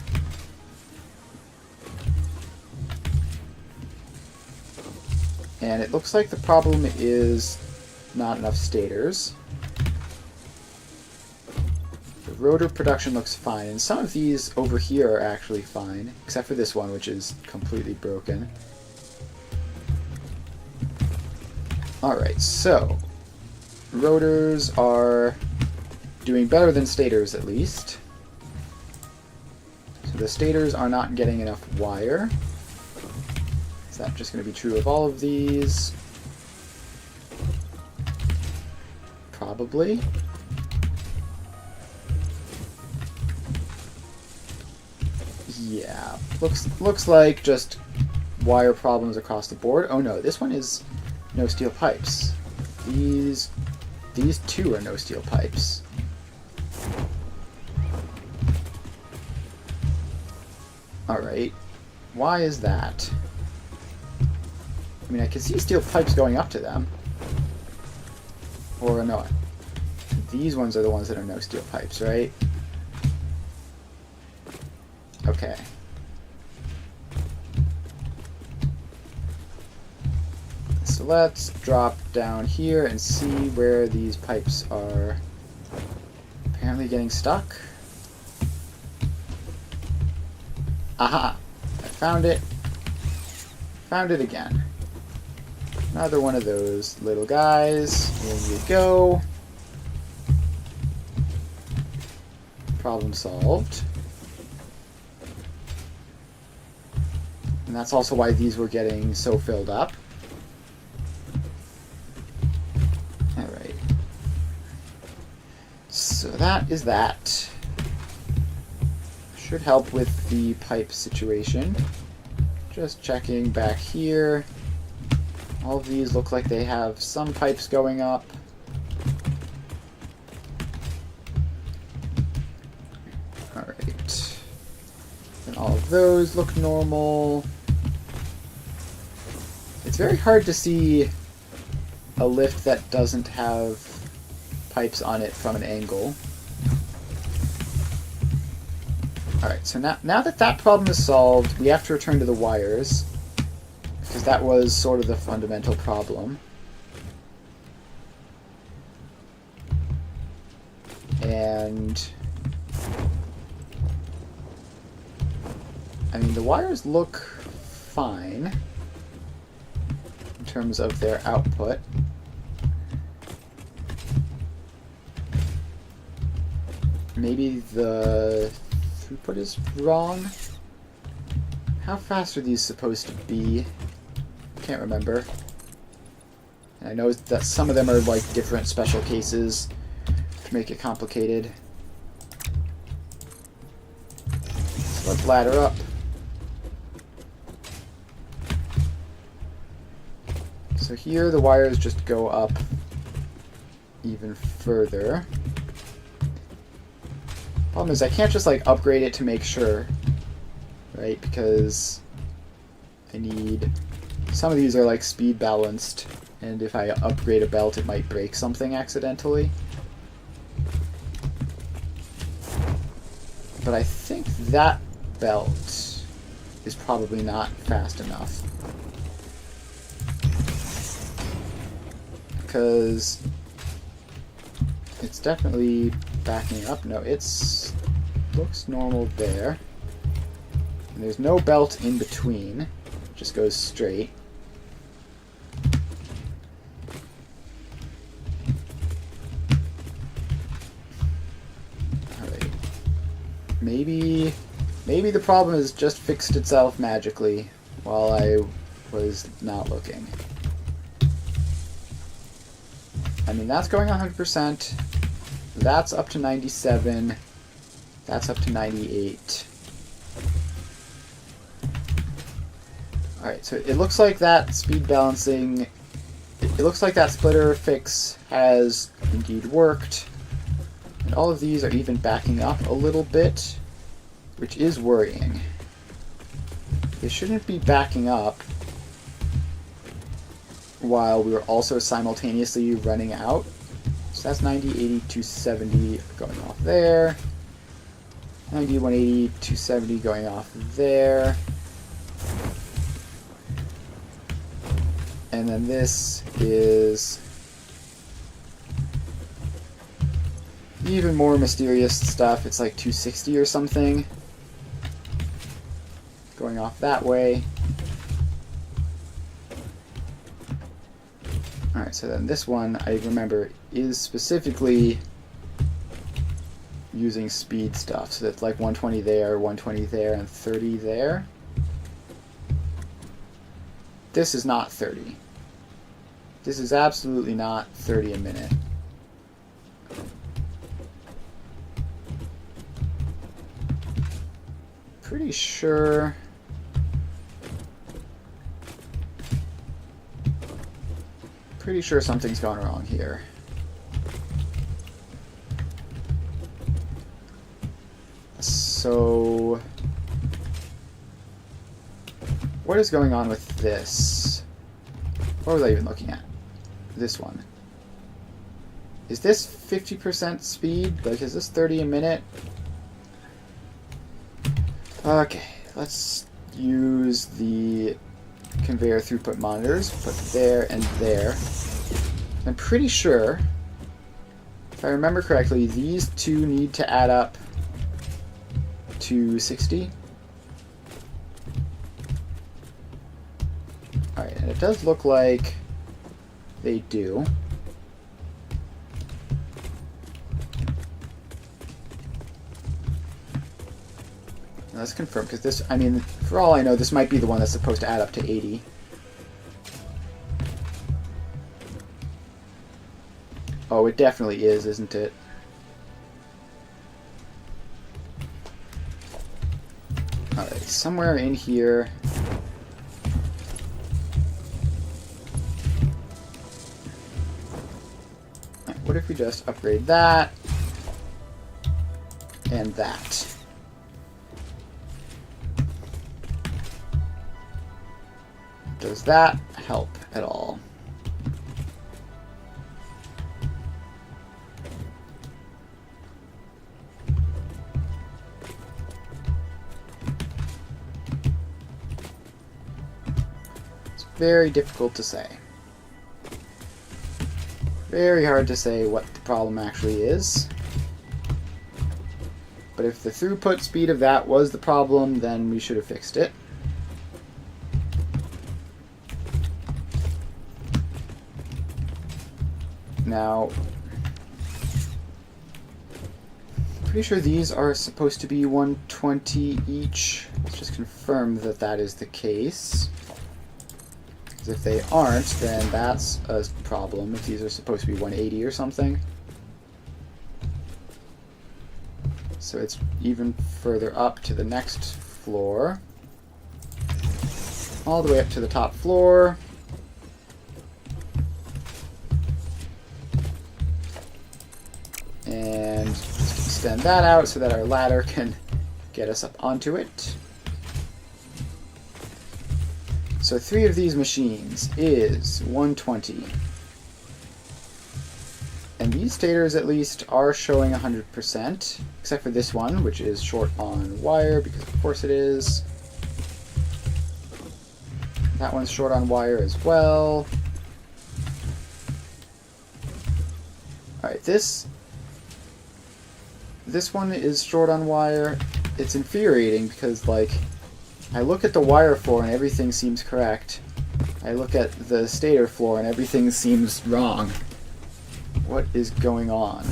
And it looks like the problem is not enough stators. The rotor production looks fine, and some of these over here are actually fine, except for this one, which is completely broken. Alright, so rotors are doing better than stators, at least. So the stators are not getting enough wire. Is that just going to be true of all of these? Probably. Yeah, looks like just wire problems across the board. Oh no, this one is no steel pipes. These two are no steel pipes. Alright, why is that? I mean, I can see steel pipes going up to them. Or no, these ones are the ones that are no steel pipes, right? Okay. So let's drop down here and see where these pipes are apparently getting stuck. Aha! I found it. Found it again. Another one of those little guys. Here you go. Problem solved. And that's also why these were getting so filled up. Alright. So that is that. Should help with the pipe situation. Just checking back here. All of these look like they have some pipes going up. Alright. And all of those look normal. It's very hard to see a lift that doesn't have pipes on it from an angle. Alright, so now that that problem is solved, we have to return to the wires, because that was sort of the fundamental problem. And I mean, the wires look fine in terms of their output. Maybe the throughput is wrong. How fast are these supposed to be? I can't remember. And I know that some of them are like different special cases to make it complicated. So let's ladder up. So here the wires just go up even further. Problem is I can't just like upgrade it to make sure, right? Because I need... Some of these are like speed balanced, and if I upgrade a belt it might break something accidentally. But I think that belt is probably not fast enough. Because it's definitely backing up. No, it's looks normal there. And there's no belt in between. It just goes straight. Alright. Maybe the problem has just fixed itself magically while I was not looking. I mean, that's going 100%. That's up to 97. That's up to 98. Alright, so it looks like that speed balancing... It looks like that splitter fix has indeed worked. And all of these are even backing up a little bit, which is worrying. They shouldn't be backing up while we were also simultaneously running out. So that's 90, 80, 270 going off there. 90, 180, 270 going off there. And then this is even more mysterious stuff, it's like 260 or something. Going off that way. Alright, so then this one, I remember, is specifically using speed stuff. So that's like 120 there, 120 there, and 30 there. This is not 30. This is absolutely not 30 a minute. Pretty sure... Pretty sure something's gone wrong here. So... what is going on with this? What was I even looking at? This one. Is this 50% speed? Like, is this 30 a minute? Okay, let's use the conveyor throughput monitors. Put there and there. I'm pretty sure, if I remember correctly, these two need to add up to 60. Alright, and it does look like they do. Now let's confirm, because this, I mean, for all I know, this might be the one that's supposed to add up to 80. Oh, it definitely is, isn't it? Alright, somewhere in here... what if we just upgrade that and that? Does that help at all? It's very difficult to say. Very hard to say what the problem actually is. But if the throughput speed of that was the problem, then we should have fixed it. Now, pretty sure these are supposed to be 120 each. Let's just confirm that that is the case. Because if they aren't, then that's a problem, if these are supposed to be 180 or something. So it's even further up to the next floor. All the way up to the top floor. And let's extend that out so that our ladder can get us up onto it. So 3 of these machines is 120. And these stators at least are showing 100%, except for this one, which is short on wire, because of course it is. That one's short on wire as well. Alright, this one is short on wire. It's infuriating because, like, I look at the wire floor and everything seems correct. I look at the stator floor and everything seems wrong. What is going on?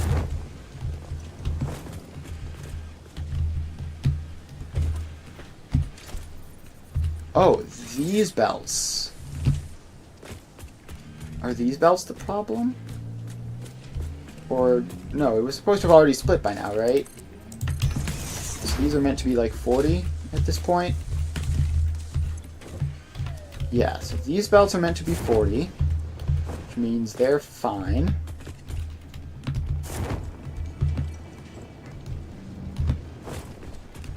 Oh, these belts. Are these belts the problem? Or, no, it was supposed to have already split by now, right? So these are meant to be like 40 at this point. Yeah, so these belts are meant to be 40, which means they're fine.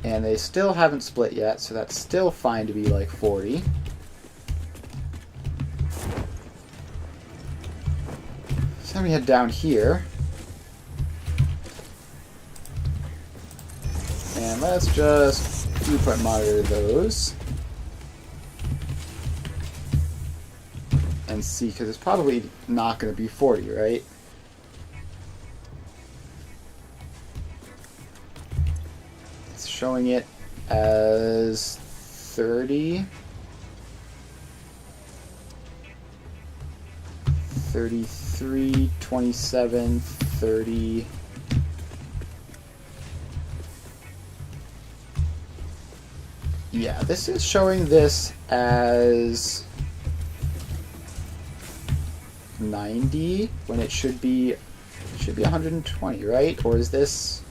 And they still haven't split yet, so that's still fine to be like 40. So then we head down here. And let's just throughput monitor those. And see, because it's probably not going to be 40, right? showing it as 30, 33, 27, 30. Yeah, this is showing this as 90 when it should be 120, right? Or is this...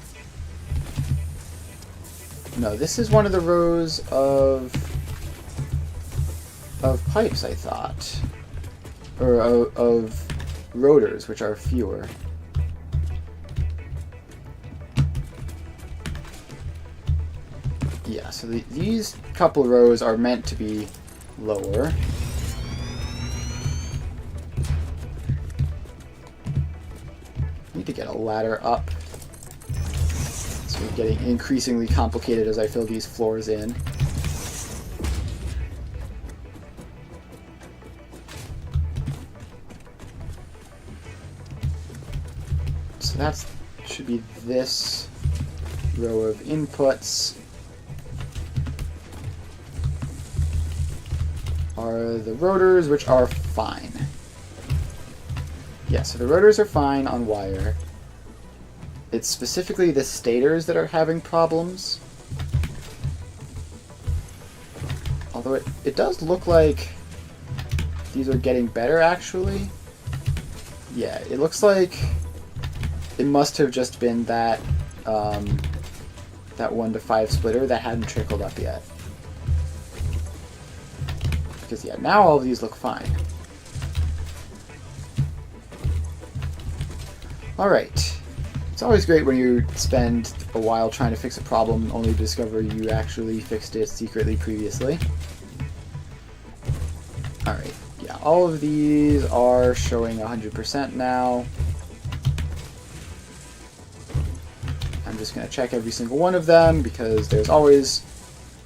No, this is one of the rows of pipes, I thought. Or of rotors, which are fewer. Yeah, so these couple rows are meant to be lower. Need to get a ladder up. So we're getting increasingly complicated as I fill these floors in. So that should be this row of inputs. Are the rotors, which are fine. Yeah, so the rotors are fine on wire. It's specifically the stators that are having problems. Although it does look like these are getting better, actually. Yeah, it looks like it must have just been that, that 1 to 5 splitter that hadn't trickled up yet. Because, yeah, now all of these look fine. Alright. It's always great when you spend a while trying to fix a problem only to discover you actually fixed it secretly previously. Alright, yeah, all of these are showing 100% now. I'm just going to check every single one of them because there's always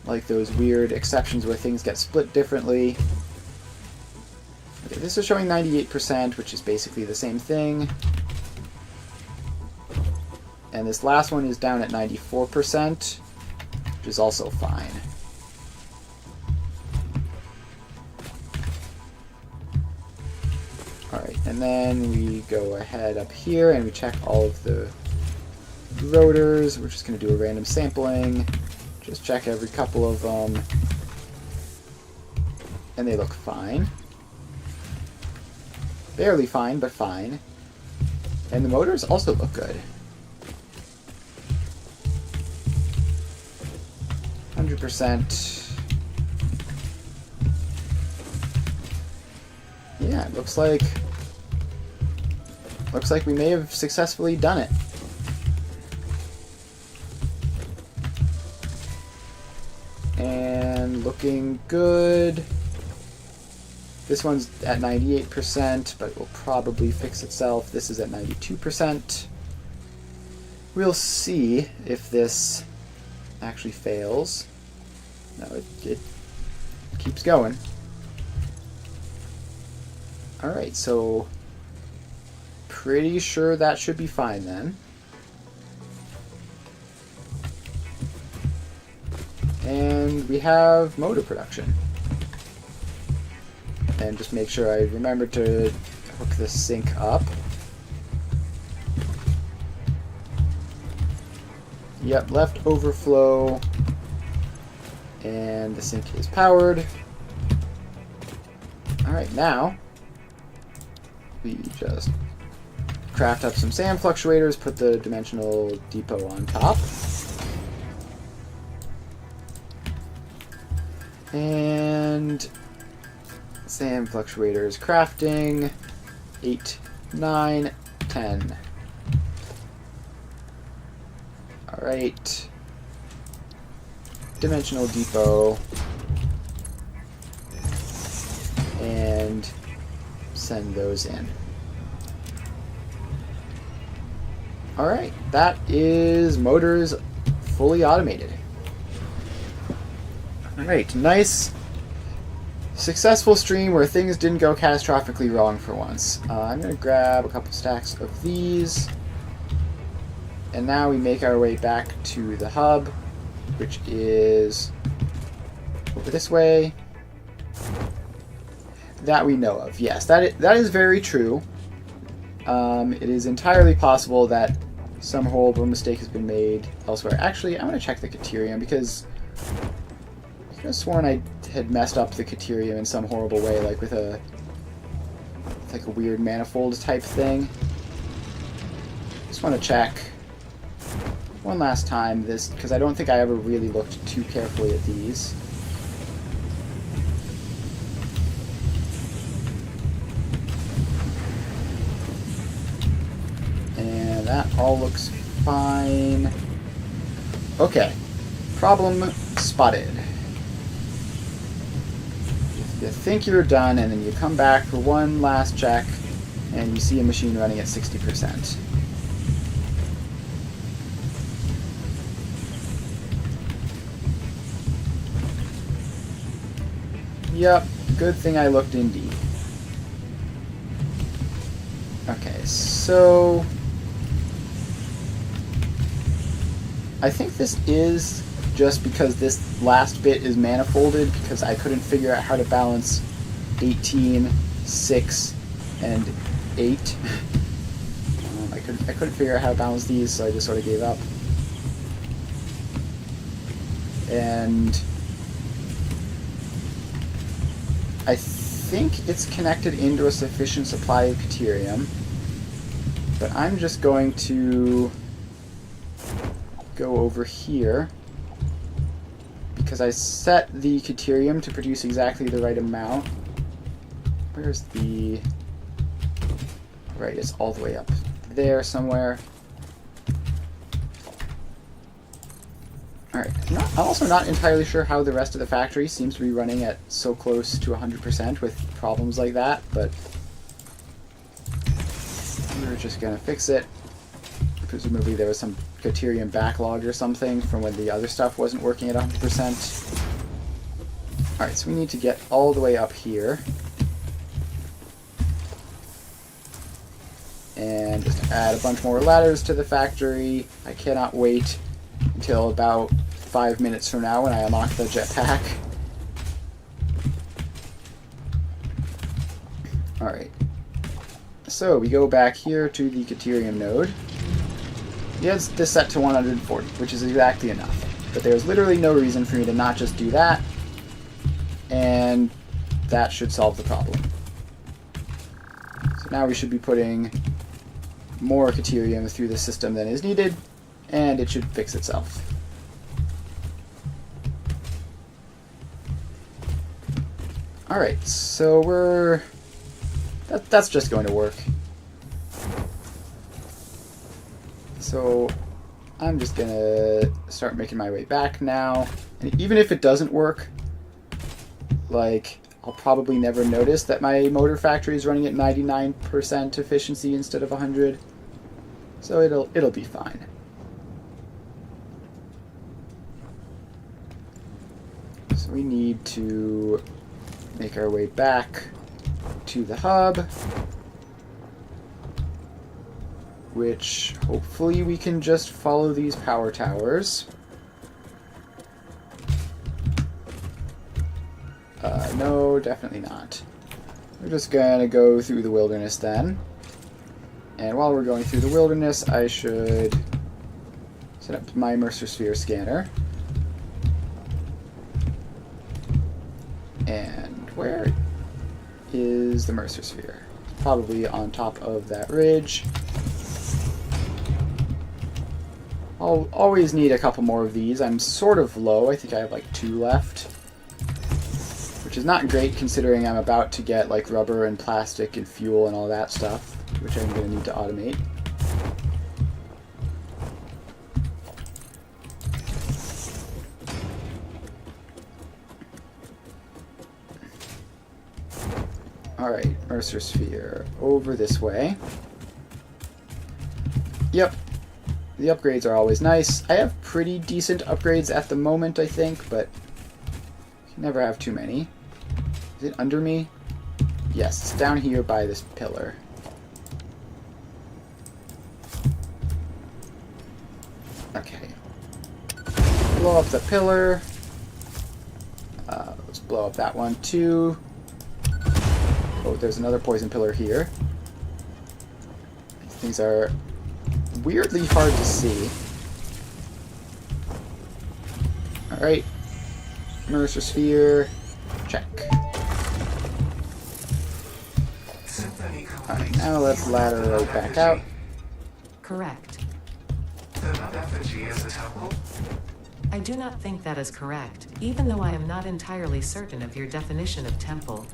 like those weird exceptions where things get split differently. Okay, this is showing 98%, which is basically the same thing. And this last one is down at 94%, which is also fine. Alright, and then we go ahead up here and we check all of the rotors. We're just going to do a random sampling. Just check every couple of them. And they look fine. Barely fine, but fine. And the motors also look good. 100%. Yeah, it looks like we may have successfully done it. And looking good. This one's at 98%, but it will probably fix itself. This is at 92%. We'll see if this actually fails. No, it keeps going. Alright, so pretty sure that should be fine then. And we have motor production. And just make sure I remember to hook the sink up. Yep, left overflow. And the sink is powered. Alright, now we just craft up some sand fluctuators, put the dimensional depot on top. And sand fluctuators crafting 8, 9, 10. Alright. Dimensional depot. And send those in. Alright, that is motors fully automated. Alright, nice successful stream where things didn't go catastrophically wrong for once. I'm going to grab a couple stacks of these. And now we make our way back to the hub, which is over this way. That we know of. Yes, that is very true. It is entirely possible that some horrible mistake has been made elsewhere. Actually, I'm going to check the Caterium because I could have sworn I had messed up the Caterium in some horrible way, like with a weird manifold type thing. Just want to check one last time this, because I don't think I ever really looked too carefully at these. And that all looks fine. Okay, problem spotted. You think you're done, and then you come back for one last check, and you see a machine running at 60%. Yep, good thing I looked indeed. Okay, so I think this is just because this last bit is manifolded, because I couldn't figure out how to balance 18, 6, and 8. I couldn't figure out how to balance these, so I just sort of gave up. And I think it's connected into a sufficient supply of Caterium, but I'm just going to go over here because I set the Caterium to produce exactly the right amount. Where's the... Right, it's all the way up there somewhere. Alright, I'm also not entirely sure how the rest of the factory seems to be running at so close to 100% with problems like that, but we're just gonna fix it. Presumably there was some Caterium backlog or something from when the other stuff wasn't working at 100%. Alright, so we need to get all the way up here. And just add a bunch more ladders to the factory. I cannot wait until about 5 minutes from now when I unlock the jetpack. Alright. So we go back here to the Caterium node. Yeah, it's this set to 140, which is exactly enough. But there's literally no reason for me to not just do that, and that should solve the problem. So now we should be putting more Caterium through the system than is needed, and it should fix itself. Alright, so that's just going to work. So I'm just gonna start making my way back now. And even if it doesn't work, like, I'll probably never notice that my motor factory is running at 99% efficiency instead of 100. So it'll be fine. So we need to make our way back to the hub, which hopefully we can just follow these power towers. No, definitely not. We're just gonna go through the wilderness then. And while we're going through the wilderness, I should set up my immersive sphere scanner. And where is the immersive sphere? It's probably on top of that ridge. I'll always need a couple more of these. I'm sort of low. I think I have like 2 left. Which is not great considering I'm about to get like rubber and plastic and fuel and all that stuff, which I'm going to need to automate. Alright, Mercer Sphere over this way. Yep. The upgrades are always nice. I have pretty decent upgrades at the moment, I think, but you can never have too many. Is it under me? Yes, it's down here by this pillar. Okay. blow up the pillar. Let's blow up that one too. Oh, there's another poison pillar here. These things are weirdly hard to see. Alright. Mercer Sphere. Check. Alright, now let's ladder right back out. Correct. The nut effigy is a temple? I do not think that is correct, even though I am not entirely certain of your definition of temple.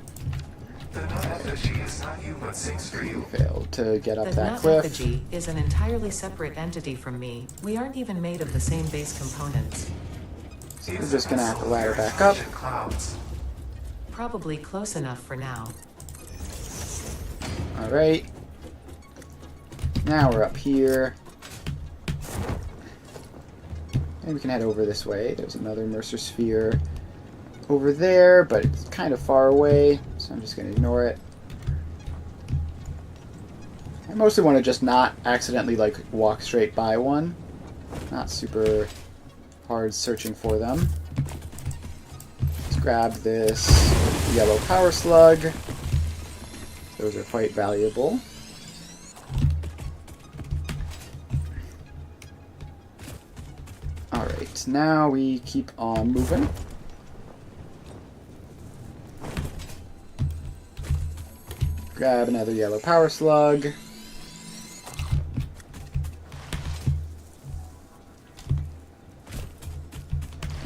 The nut effigy is not you, but sings for you. Failed to get up The that nut cliff. effigy is an entirely separate entity from me. We aren't even made of the same base components. So we're just gonna have to ladder back up. Clouds. Probably close enough for now. Alright. Now we're up here. And we can head over this way. There's another Mercer Sphere over there, but it's kind of far away, so I'm just going to ignore it. I mostly want to just not accidentally like walk straight by one. Not super hard searching for them. Let's grab this yellow power slug. Those are quite valuable. Alright, now we keep on moving. Grab another yellow power slug.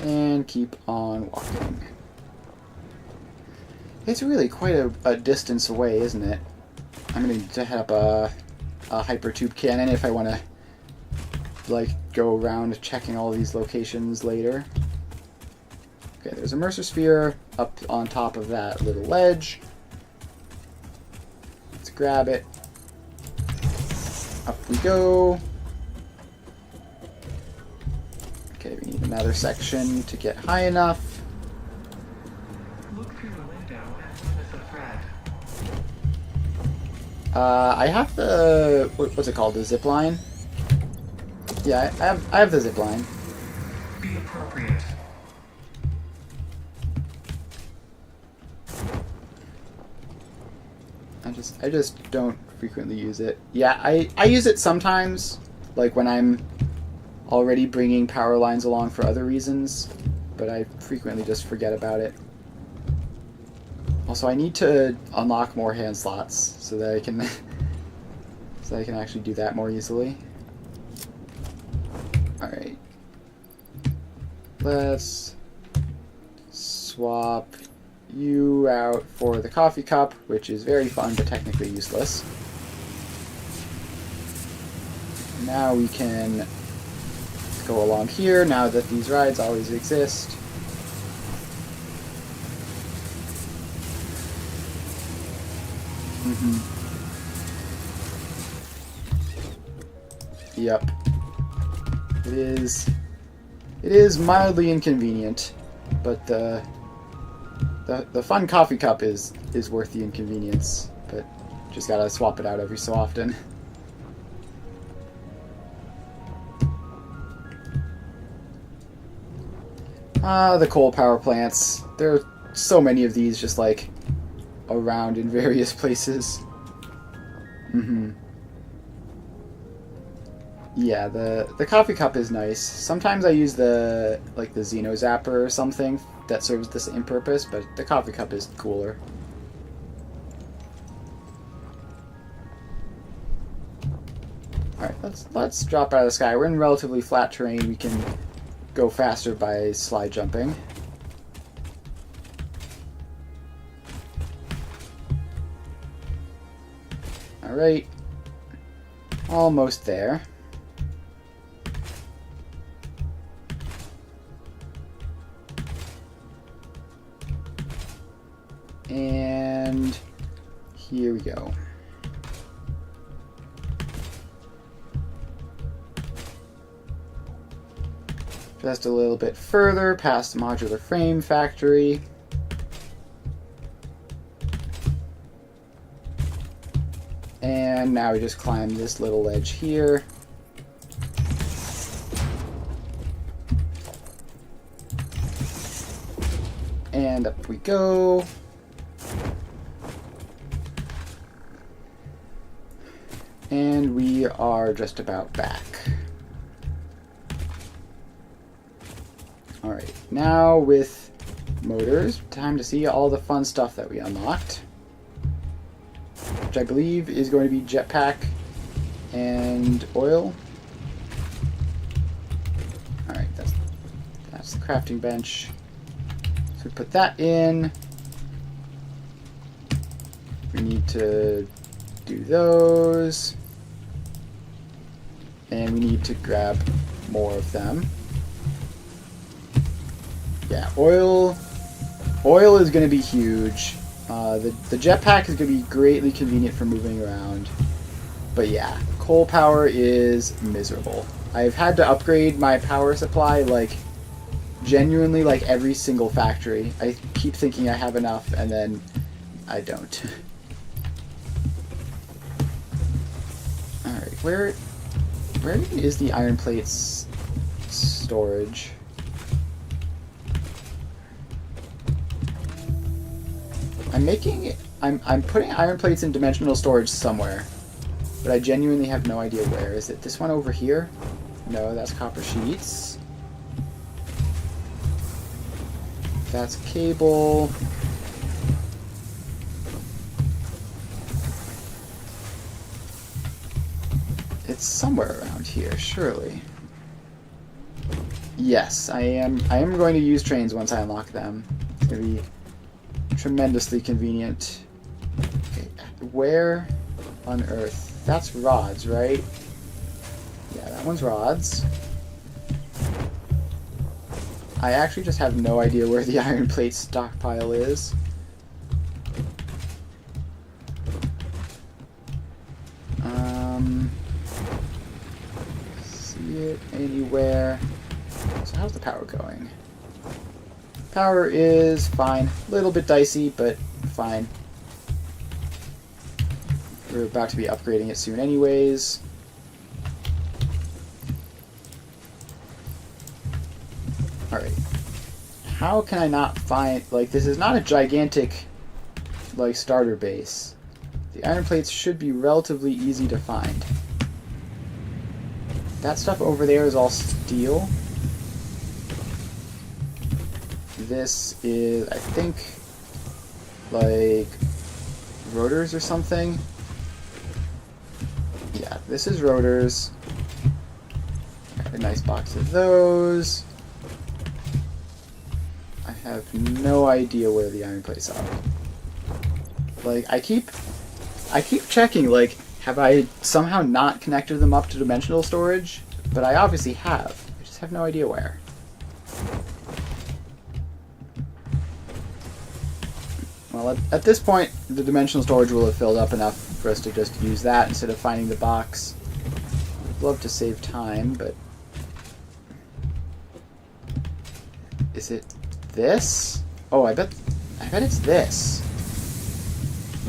And keep on walking. It's really quite a distance away, isn't it? I'm going to head up a hypertube cannon if I want to like go around checking all these locations later. Okay, there's a Mercer Sphere up on top of that little ledge. Let's grab it. Up we go. Okay, we need another section to get high enough. Look through the window and notice a thread. I have the what's it called? The zip line. Yeah, I have the zip line. Be appropriate. I just don't frequently use it. Yeah, I use it sometimes, like when I'm already bringing power lines along for other reasons, but I frequently just forget about it. Also, I need to unlock more hand slots so that I can actually do that more easily. Alright. Let's swap you out for the coffee cup, which is very fun but technically useless. Now we can go along here now that these rides always exist. Yep. It is mildly inconvenient, but the fun coffee cup is worth the inconvenience, but just gotta swap it out every so often. The coal power plants. There are so many of these just like around in various places. Yeah, the coffee cup is nice. Sometimes I use the Xeno Zapper or something that serves the same purpose, but the coffee cup is cooler. Alright, let's drop out of the sky. We're in relatively flat terrain. We can go faster by slide jumping. Alright. Almost there. And here we go. Just a little bit further past the modular frame factory. And now we just climb this little ledge here. And up we go. And we are just about back. Alright, now with motors, time to see all the fun stuff that we unlocked. Which I believe is going to be jetpack and oil. Alright, that's the crafting bench. So we put that in. We need to do those. And we need to grab more of them. Yeah, oil is going to be huge. The jetpack is going to be greatly convenient for moving around. But yeah, coal power is miserable. I've had to upgrade my power supply, like, genuinely, like, every single factory. I keep thinking I have enough, and then I don't. Alright, where even is the iron plates storage? I'm putting iron plates in dimensional storage somewhere, but I genuinely have no idea where. Is it this one over here? No, that's copper sheets. That's cable. It's somewhere around here, surely. Yes, I am going to use trains once I unlock them. It's going to be tremendously convenient. Okay, where on earth? That's rods, right? Yeah, that one's rods. I actually just have no idea where the iron plate stockpile is. See it anywhere? So how's the power going? Power is fine. A little bit dicey, but fine. We're about to be upgrading it soon anyways. Alright. How can I not find... Like, this is not a gigantic, like, starter base. The iron plates should be relatively easy to find. That stuff over there is all steel. This is, I think, like, rotors or something. Yeah, this is rotors. Got a nice box of those. I have no idea where the iron plates are. Like, I keep checking, like, have I somehow not connected them up to dimensional storage? But I obviously have. I just have no idea where. Well, at this point, the dimensional storage will have filled up enough for us to just use that instead of finding the box. I'd love to save time, but... Is it this? Oh, I bet it's this.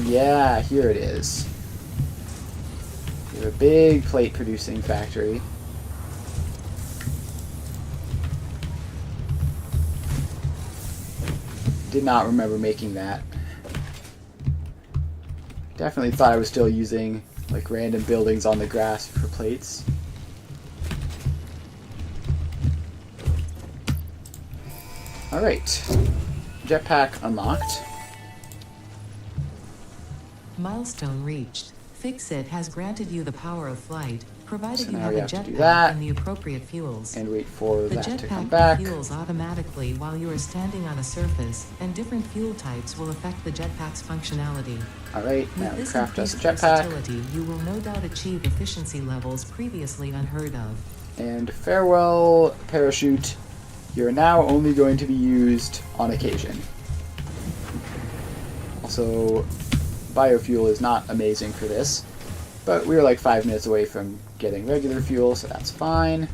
Yeah, here it is. We have a big plate producing factory. Did not remember making that. Definitely thought I was still using like random buildings on the grass for plates. Alright. Jetpack unlocked. Milestone reached. Fix-It has granted you the power of flight, provided So you now have we a have to do jetpack that. and the appropriate fuels. And wait for The that to come jetpack back. refuels automatically while you are standing on a surface, and different fuel types will affect the jetpack's functionality. Alright, now With this craft us a increased jetpack. versatility, you will no doubt achieve efficiency levels previously unheard of. And farewell, parachute. You're now only going to be used on occasion. Also, biofuel is not amazing for this, but we're like 5 minutes away from getting regular fuel, so that's fine.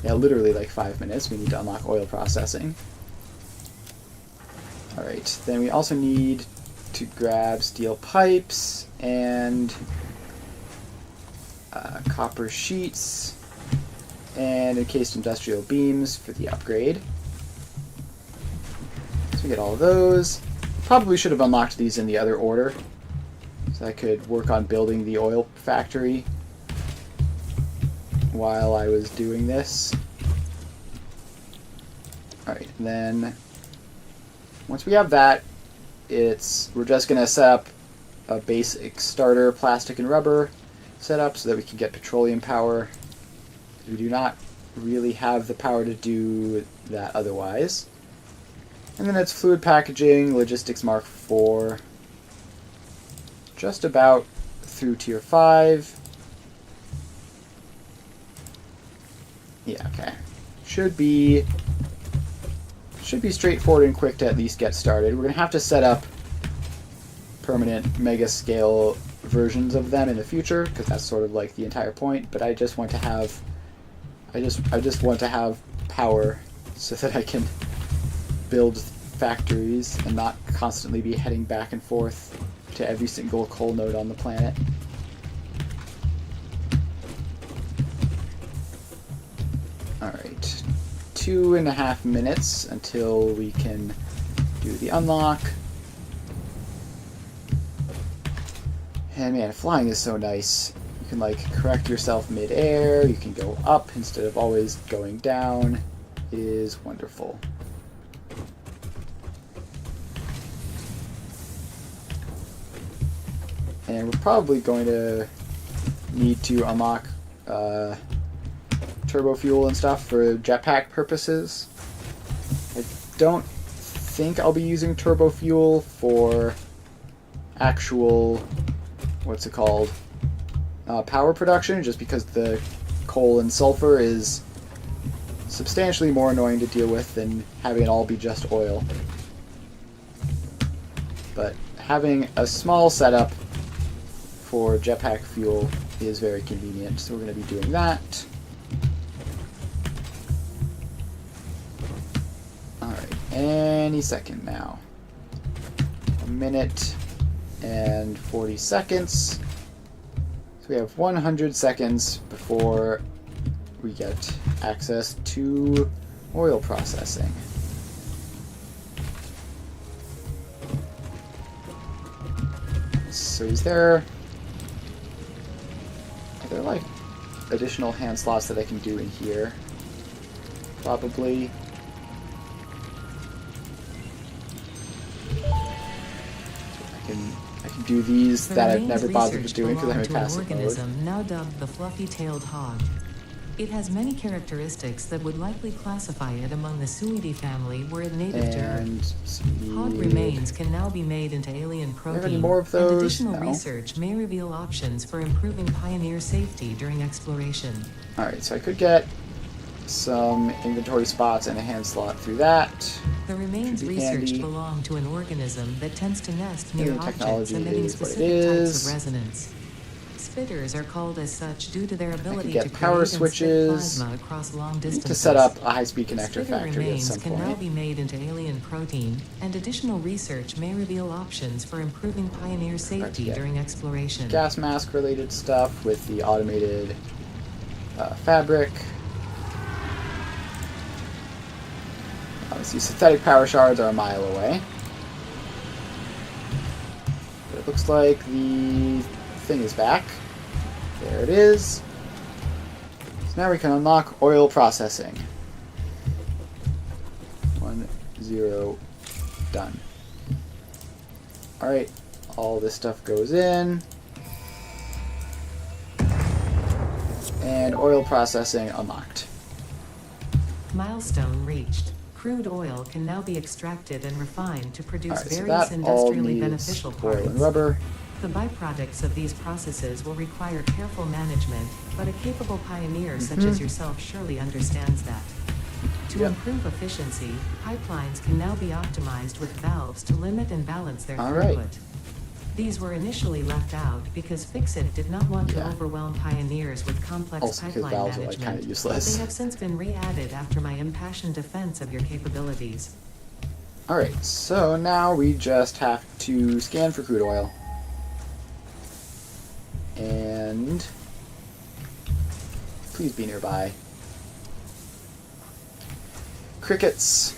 Yeah, literally like 5 minutes. We need to unlock oil processing. Alright, then we also need to grab steel pipes and copper sheets and encased industrial beams for the upgrade. So get all of those. Probably should have unlocked these in the other order, so I could work on building the oil factory while I was doing this. Alright, then once we have that, we're just going to set up a basic starter plastic and rubber setup so that we can get petroleum power. We do not really have the power to do that otherwise. And then it's fluid packaging, logistics mark 4, just about through tier 5. Yeah, okay. Should be straightforward and quick to at least get started. We're going to have to set up permanent mega scale versions of them in the future, because that's sort of like the entire point, but I just want to have I just want to have power so that I can build factories and not constantly be heading back and forth to every single coal node on the planet. Alright, 2.5 minutes until we can do the unlock. And man, flying is so nice. You can like correct yourself mid-air, you can go up instead of always going down. It is wonderful. And we're probably going to need to unlock turbo fuel and stuff for jetpack purposes. I don't think I'll be using turbo fuel for actual, what's it called, power production, just because the coal and sulfur is substantially more annoying to deal with than having it all be just oil. But having a small setup for jetpack fuel is very convenient, so we're going to be doing that. Alright, any second now. 1 minute and 40 seconds. So we have 100 seconds before we get access to oil processing. So is there... Are there like additional hand slots that I can do in here? Probably. I can do these that I've never bothered with doing because I'm in passive mode. Organism now dubbed the fluffy-tailed hog. It has many characteristics that would likely classify it among the Suidae family were it native to Earth. Hog remains can now be made into alien protein, any more of those? and additional No. research may reveal options for improving Pioneer safety during exploration. Alright, so I could get some inventory spots and a hand slot through that. The remains Should be researched handy. belong to an organism that tends to nest near Alien objects technology emitting is what it specific types is. of resonance. Spitters are called as such due to their ability get to power create and spit switches. plasma across long I need distances. to set up a high-speed connector Spitter factory at remains some can now point. be made into alien protein, and additional research may reveal options for improving Pioneer safety yeah. during exploration. Gas mask related stuff with the automated fabric. Obviously, synthetic power shards are a mile away. But it looks like the thing is back. There it is. So now we can unlock oil processing. 1, 0, done. Alright, all this stuff goes in. And oil processing unlocked. Milestone reached. Crude oil can now be extracted and refined to produce Alright, so various that all industrially needs beneficial oil parts. and rubber. The byproducts of these processes will require careful management, but a capable pioneer such as yourself surely understands that. To Yep. improve efficiency, pipelines can now be optimized with valves to limit and balance their All throughput. right. These were initially left out because Fixit did not want to Yeah. overwhelm pioneers with complex Also because pipeline valves are, like, management, kinda but useless. they have since been re-added after my impassioned defense of your capabilities. Alright, so now we just have to scan for crude oil. And please be nearby. Crickets.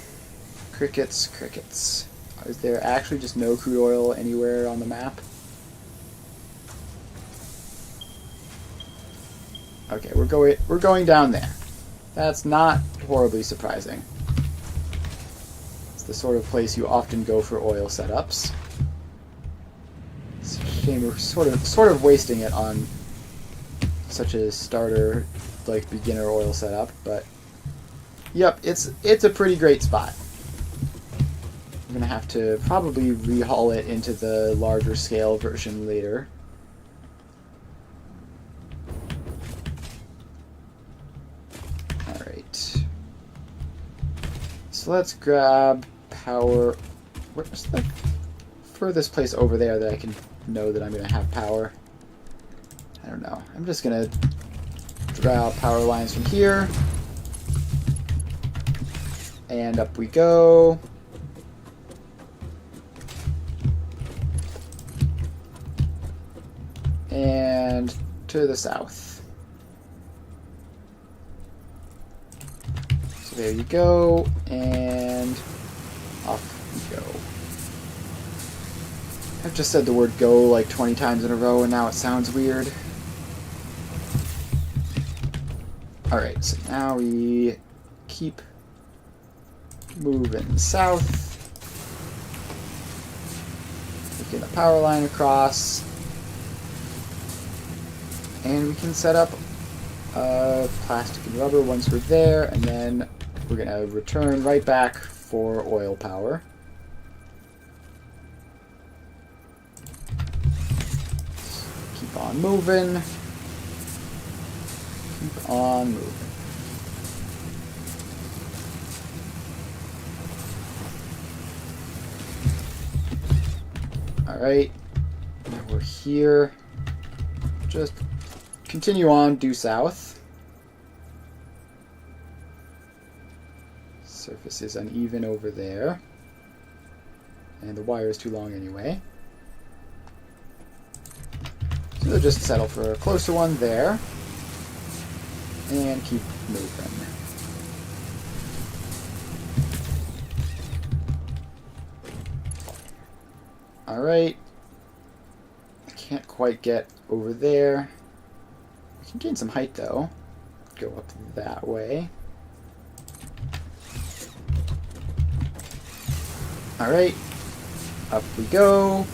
Crickets, crickets. Is there actually just no crude oil anywhere on the map? Okay, we're going down there. That's not horribly surprising. It's the sort of place you often go for oil setups. It's a shame we're sort of wasting it on such a starter, like, beginner oil setup, but yep, it's a pretty great spot. I'm gonna have to probably rehaul it into the larger scale version later. Alright. So let's grab power. Where's the furthest place over there that I can know that I'm gonna have power? I don't know. I'm just gonna draw out power lines from here. And up we go. And to the south. So there you go, and off we go. I've just said the word go like 20 times in a row, and now it sounds weird. Alright, so now we keep moving south. We get a power line across. And we can set up plastic and rubber once we're there, and then we're going to return right back for oil power. Keep on moving. Keep on moving. Alright, now we're here. Just continue on due south. Surface is uneven over there. And the wire is too long anyway. So we'll just settle for a closer one there. And keep moving. Alright. I can't quite get over there. We can gain some height though. Go up that way. Alright. Up we go.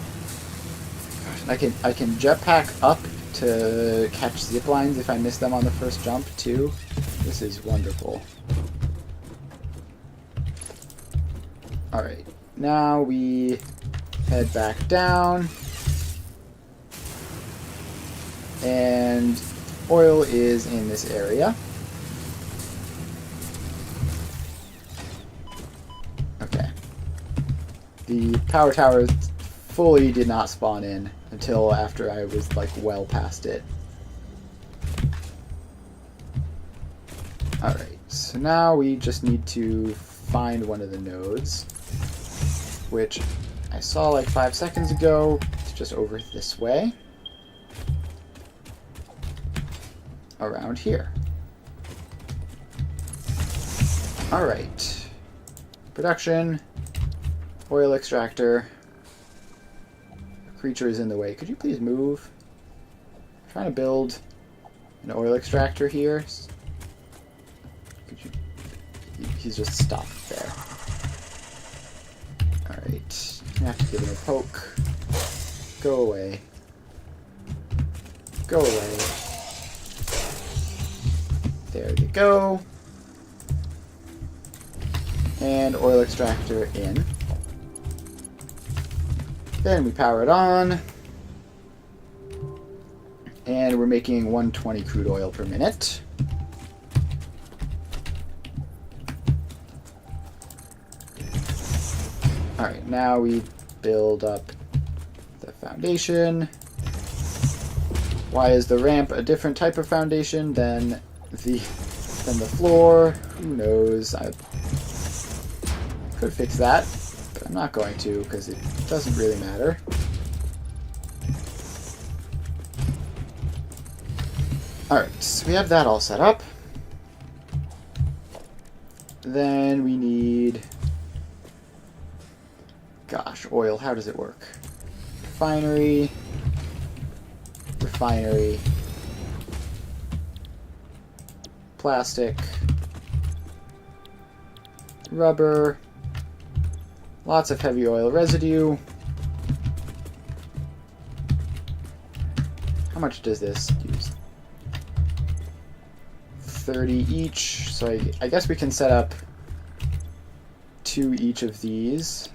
I can jetpack up to catch zip lines if I miss them on the first jump too. This is wonderful. Alright. Now we head back down. And oil is in this area. Okay. The power tower fully did not spawn in until after I was like well past it. Alright, so now we just need to find one of the nodes, which I saw like 5 seconds ago. It's just over this way. Around here. Alright. Production. Oil extractor. A creature is in the way. Could you please move? I'm trying to build an oil extractor here. Could you... He's just stopped there. Alright. I have to give him a poke. Go away. Go away. There you go. And oil extractor in. Then we power it on. And we're making 120 crude oil per minute. Alright, now we build up the foundation. Why is the ramp a different type of foundation than the floor? Who knows? I could fix that, but I'm not going to because it doesn't really matter. Alright, so we have that all set up. Then we need gosh, oil, how does it work? Refinery. Refinery. Plastic. Rubber. Lots of heavy oil residue. How much does this use? 30 each. So I guess we can set up 2 each of these.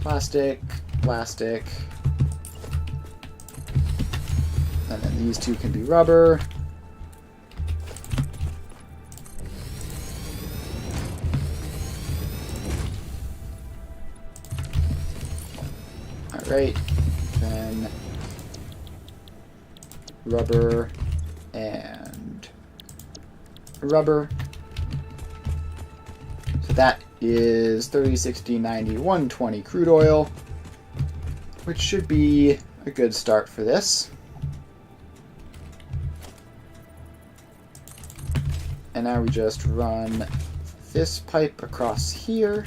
Plastic, plastic. And then these 2 can be rubber. Alright, then rubber and rubber. So that is 30, 60, 90, 120 crude oil, which should be a good start for this. And now we just run this pipe across here.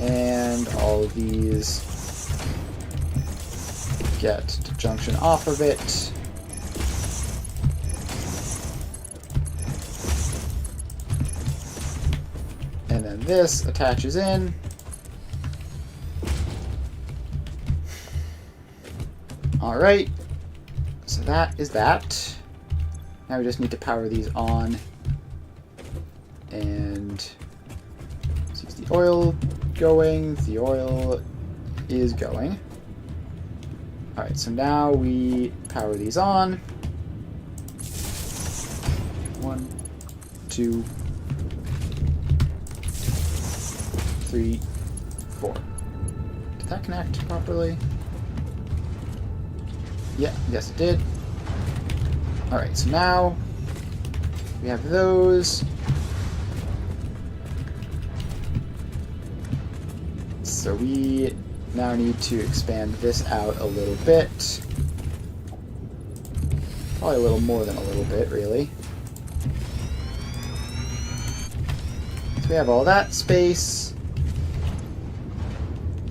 And all of these get to junction off of it. And then this attaches in. Alright, so that is that. Now we just need to power these on. And is the oil going? The oil is going. Alright, so now we power these on. 1, 2, 3, 4. Did that connect properly? Yeah, yes it did. Alright, so now we have those. So we now need to expand this out a little bit. Probably a little more than a little bit, really. So we have all that space.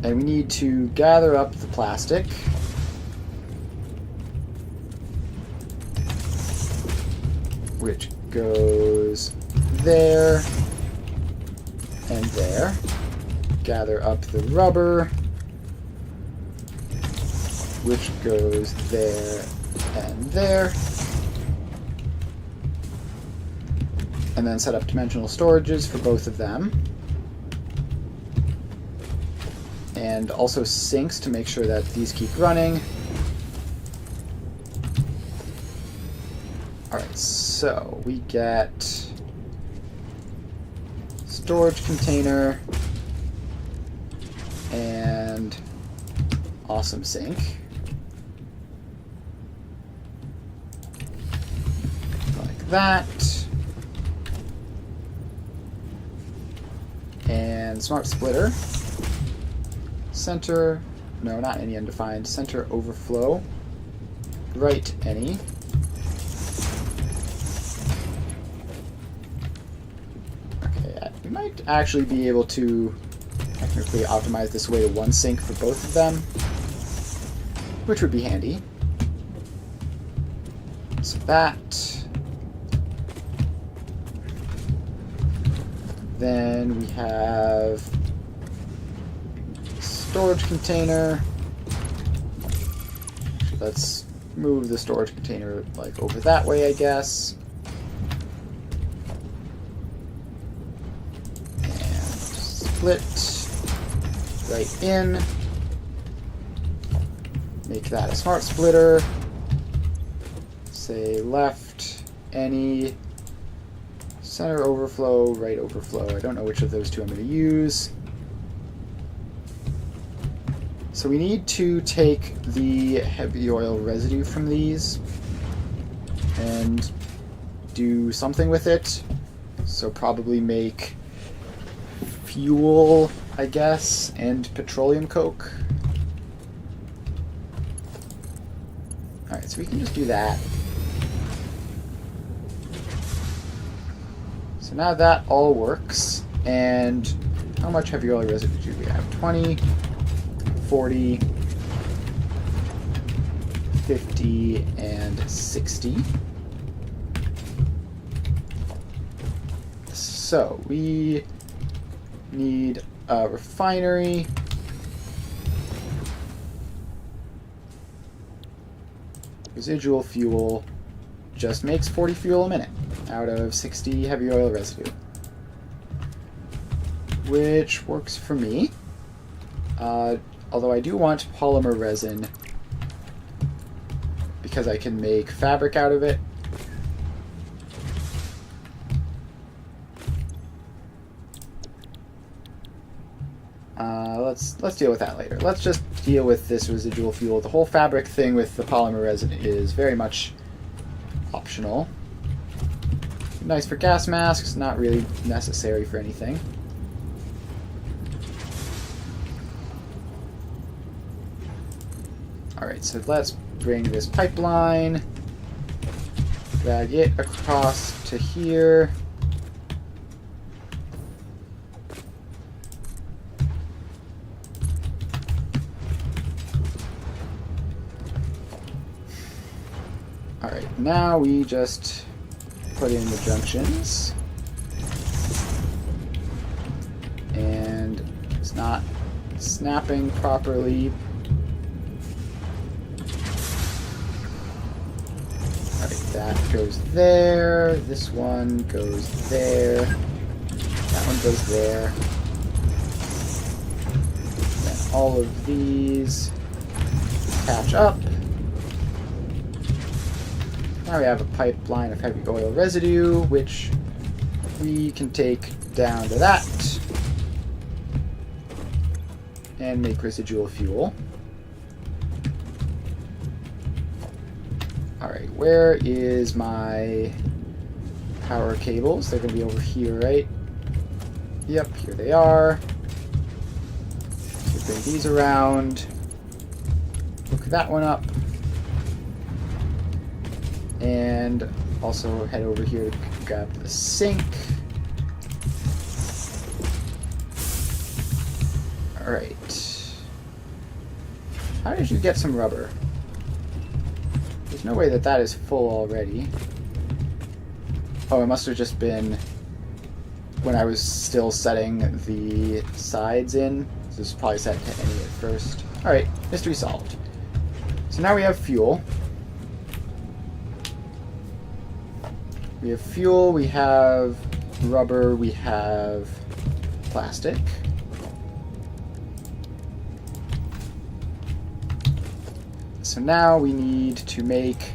And we need to gather up the plastic. Which goes there and there. Gather up the rubber, which goes there and there. And then set up dimensional storages for both of them. And also sinks to make sure that these keep running. Alright, so we get storage container and awesome sink. Like that. And smart splitter. Center, no, not any undefined. Center overflow. Right any. Okay, we might actually be able to technically optimize this way to 1 sink for both of them, which would be handy. So that. Then we have storage container. Let's move the storage container like over that way, I guess. And split right in. Make that a smart splitter. Say left any. Center overflow, right overflow. I don't know which of those 2 I'm going to use. So we need to take the heavy oil residue from these and do something with it. So probably make fuel, I guess, and petroleum coke. Alright, so we can just do that. So So now that all works. And how much heavy oil residue do we have? 20, 40, 50, and 60. So we need a refinery. Residual fuel just makes 40 fuel a minute out of 60 heavy oil residue, which works for me. Although I do want polymer resin because I can make fabric out of it. Let's deal with that later. Let's just deal with this residual fuel. The whole fabric thing with the polymer resin is very much optional. Nice for gas masks, not really necessary for anything. Alright, so let's bring this pipeline, drag it across to here. Alright, now we just put in the junctions. And it's not snapping properly. Alright, that goes there. This one goes there. That one goes there. Then all of these catch up. Now we have a pipeline of heavy oil residue, which we can take down to that and make residual fuel. Alright, where is my power cables? They're going to be over here, right? Yep, here they are. So bring these around. Hook that one up. And also head over here to grab the sink. Alright. How did you get some rubber? There's no way that that is full already. Oh, it must have just been when I was still setting the sides in. This was probably set to any at first. Alright, mystery solved. So now we have fuel. We have fuel, we have rubber, we have plastic. So now we need to make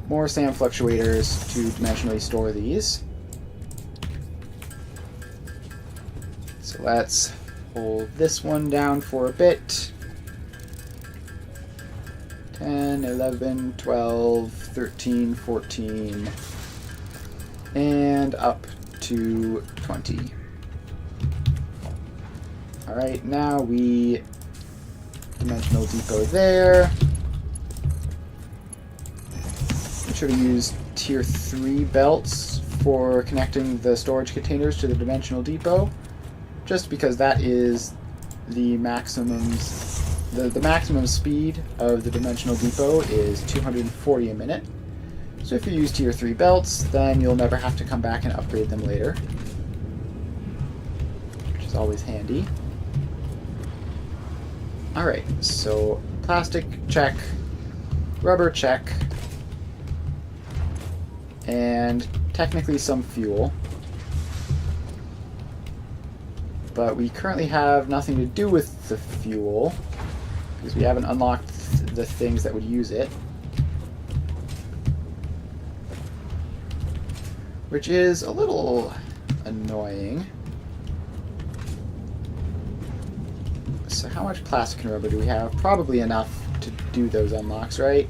more sand fluctuators to dimensionally store these. So let's hold this one down for a bit. 10, 11, 12, 13, 14... and up to 20. Alright, now we dimensional depot there. Make sure to use tier 3 belts for connecting the storage containers to the dimensional depot, just because that is the the maximum speed of the dimensional depot is 240 a minute. So if you use tier 3 belts, then you'll never have to come back and upgrade them later, which is always handy. Alright, so plastic, check. Rubber, check. And technically some fuel. But we currently have nothing to do with the fuel, because we haven't unlocked the things that would use it. Which is a little annoying. So how much plastic and rubber do we have? Probably enough to do those unlocks, right?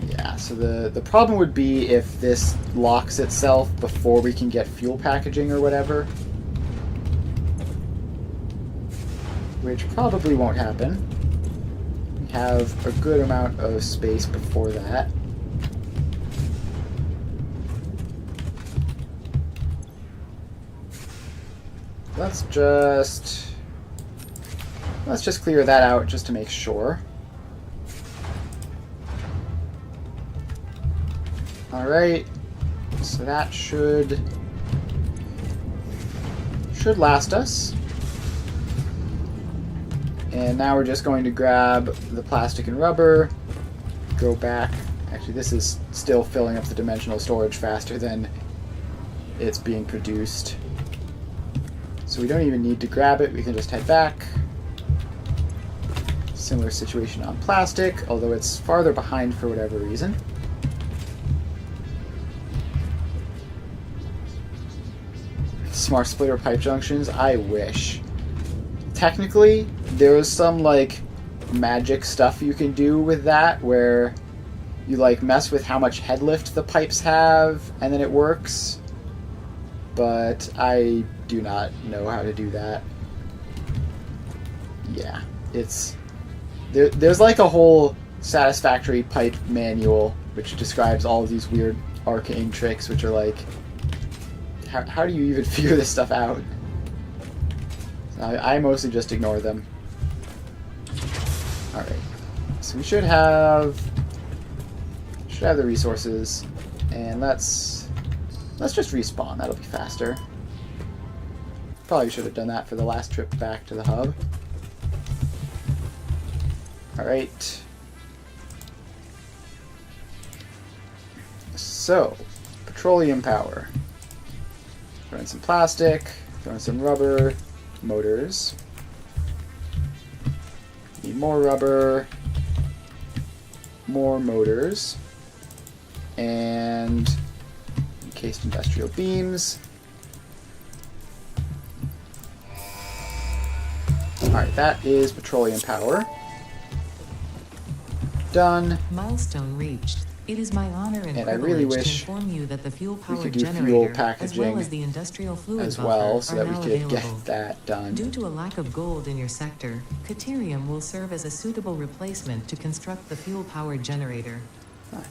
Yeah, so the problem would be if this locks itself before we can get fuel packaging or whatever. Which probably won't happen. Have a good amount of space before that. let's just clear that out just to make sure. Alright, so that should last us. And now we're just going to grab the plastic and rubber, go back. Actually, this is still filling up the dimensional storage faster than it's being produced. So we don't even need to grab it, we can just head back. Similar situation on plastic, although it's farther behind for whatever reason. Smart splitter pipe junctions, I wish. Technically, there is some like magic stuff you can do with that where you like mess with how much head lift the pipes have and then it works. But I do not know how to do that. Yeah, it's there's like a whole Satisfactory pipe manual which describes all of these weird arcane tricks which are like, how do you even figure this stuff out? So I mostly just ignore them. Alright, so we should have the resources, and let's just respawn, that'll be faster. Probably should have done that for the last trip back to the hub. Alright. So, petroleum power. Throw in some plastic, throw in some rubber, motors. Need more rubber, more motors, and encased industrial beams. Alright, that is petroleum power. Done. Milestone reached. It is my honor and I really privilege wish to inform you that the we fuel-powered could do fuel generator, as packaging well as the industrial fluid as buffer, well, so are that we now could available. get that done. Due to a lack of gold in your sector, Caterium will serve as a suitable replacement to construct the fuel-powered generator.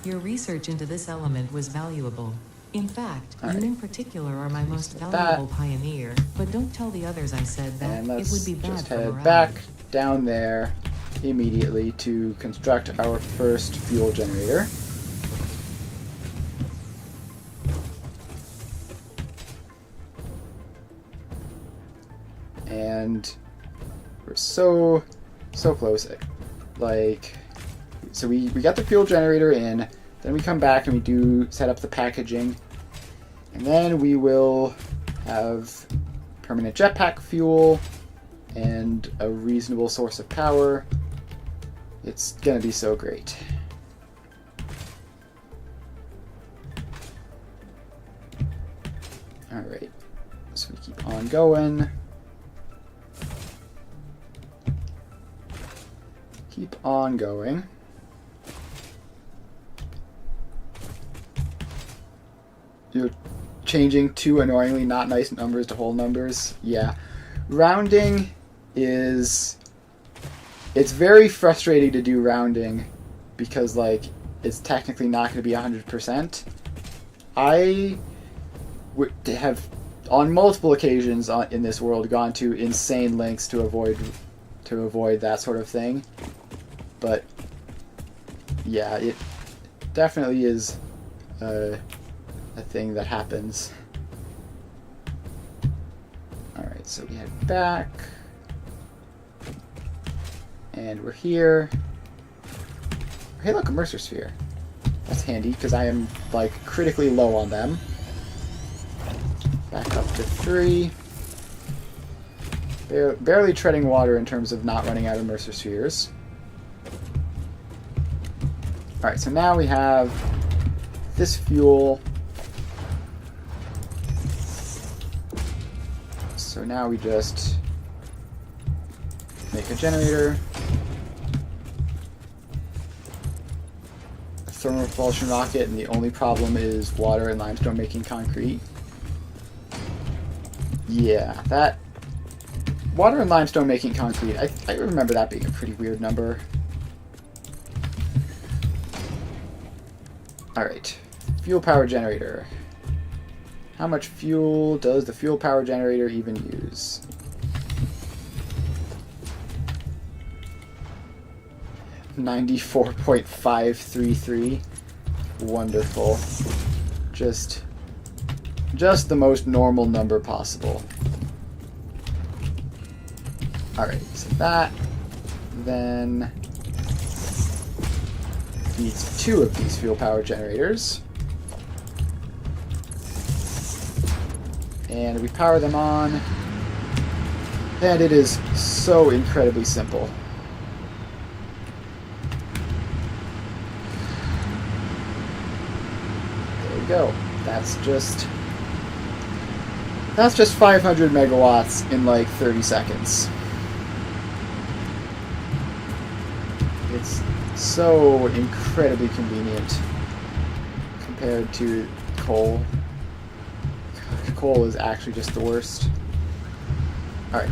Your research into this element was valuable. In fact, All you right. in particular are my most That. valuable pioneer, but don't tell the others I said that. And It let's would be bad just for head morale. back down there immediately to construct our first fuel generator. And we're so close. Like, so we got the fuel generator in, then we come back and we do set up the packaging, and then we will have permanent jetpack fuel and a reasonable source of power. It's gonna be so great. Alright, so we keep on going. Keep on going. You're changing two annoyingly not nice numbers to whole numbers. Yeah. Rounding is... It's very frustrating to do rounding because, like, it's technically not going to be 100%. I have, on multiple occasions in this world, gone to insane lengths to avoid that sort of thing. But, yeah, it definitely is a thing that happens. Alright, so we head back. And we're here. Hey, look, a Mercer Sphere. That's handy, because I am, like, critically low on them. Back up to 3. Barely treading water in terms of not running out of Mercer Spheres. Alright, so now we have this fuel. So now we just make a generator. A thermal propulsion rocket, and the only problem is water and limestone making concrete. Yeah, that... Water and limestone making concrete, I remember that being a pretty weird number. Alright. Fuel power generator. How much fuel does the fuel power generator even use? $94.533. Wonderful. Just the most normal number possible. Alright, so that then feeds 2 of these fuel power generators. And we power them on. And it is so incredibly simple. There we go. That's just 500 megawatts in like 30 seconds. It's so incredibly convenient compared to coal. Coal is actually just the worst. Alright,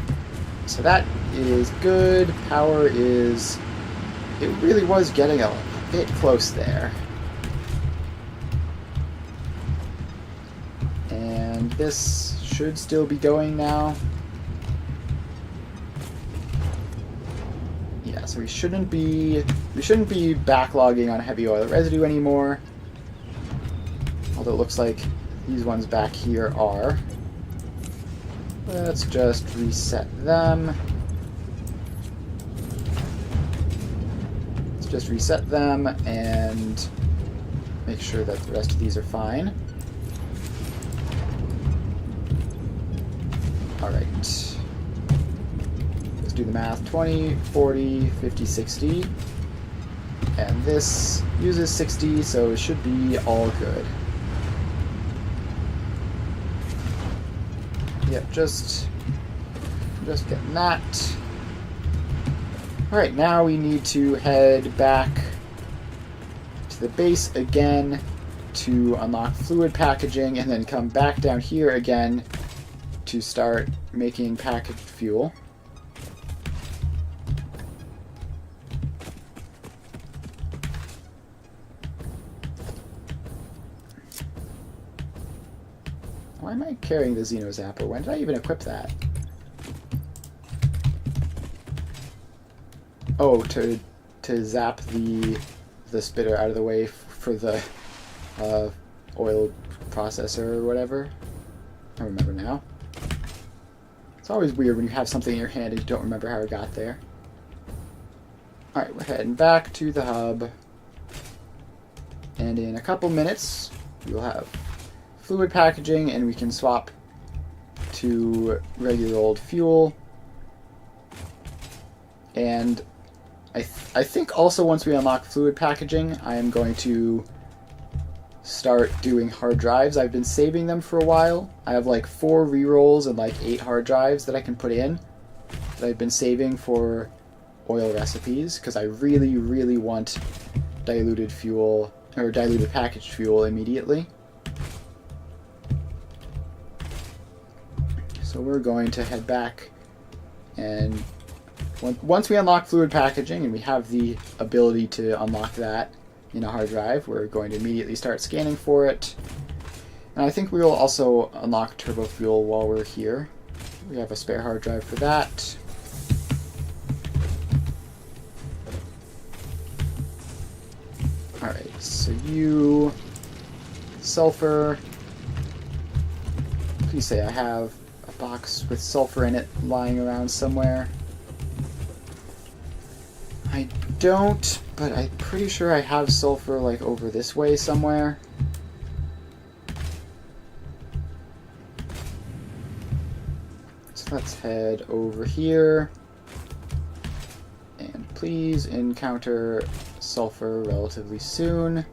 so that is good. Power is... It really was getting a bit close there. And this should still be going now. Yeah, so we shouldn't be backlogging on heavy oil residue anymore. Although it looks like these ones back here are. Let's just reset them. Let's just reset them and make sure that the rest of these are fine. Alright. Let's do the math. 20, 40, 50, 60. And this uses 60, so it should be all good. Yep, just getting that. Alright, now we need to head back to the base again to unlock fluid packaging and then come back down here again to start making packaged fuel. Why am I carrying the Xeno Zapper? When did I even equip that? Oh, to zap the spitter out of the way for the oil processor or whatever. I remember now. It's always weird when you have something in your hand and you don't remember how it got there. Alright, we're heading back to the hub. And in a couple minutes, we'll have fluid packaging and we can swap to regular old fuel. And I think also once we unlock fluid packaging, I am going to start doing hard drives. I've been saving them for a while. I have like 4 rerolls and like 8 hard drives that I can put in that I've been saving for oil recipes because I really, really want diluted fuel or diluted packaged fuel immediately. So we're going to head back, and once we unlock fluid packaging and we have the ability to unlock that in a hard drive, we're going to immediately start scanning for it. And I think we will also unlock turbo fuel while we're here. We have a spare hard drive for that. Alright, so you... sulfur. Please say I have a box with sulfur in it lying around somewhere. I don't, but I'm pretty sure I have sulfur like over this way somewhere. So let's head over here. And please encounter sulfur relatively soon.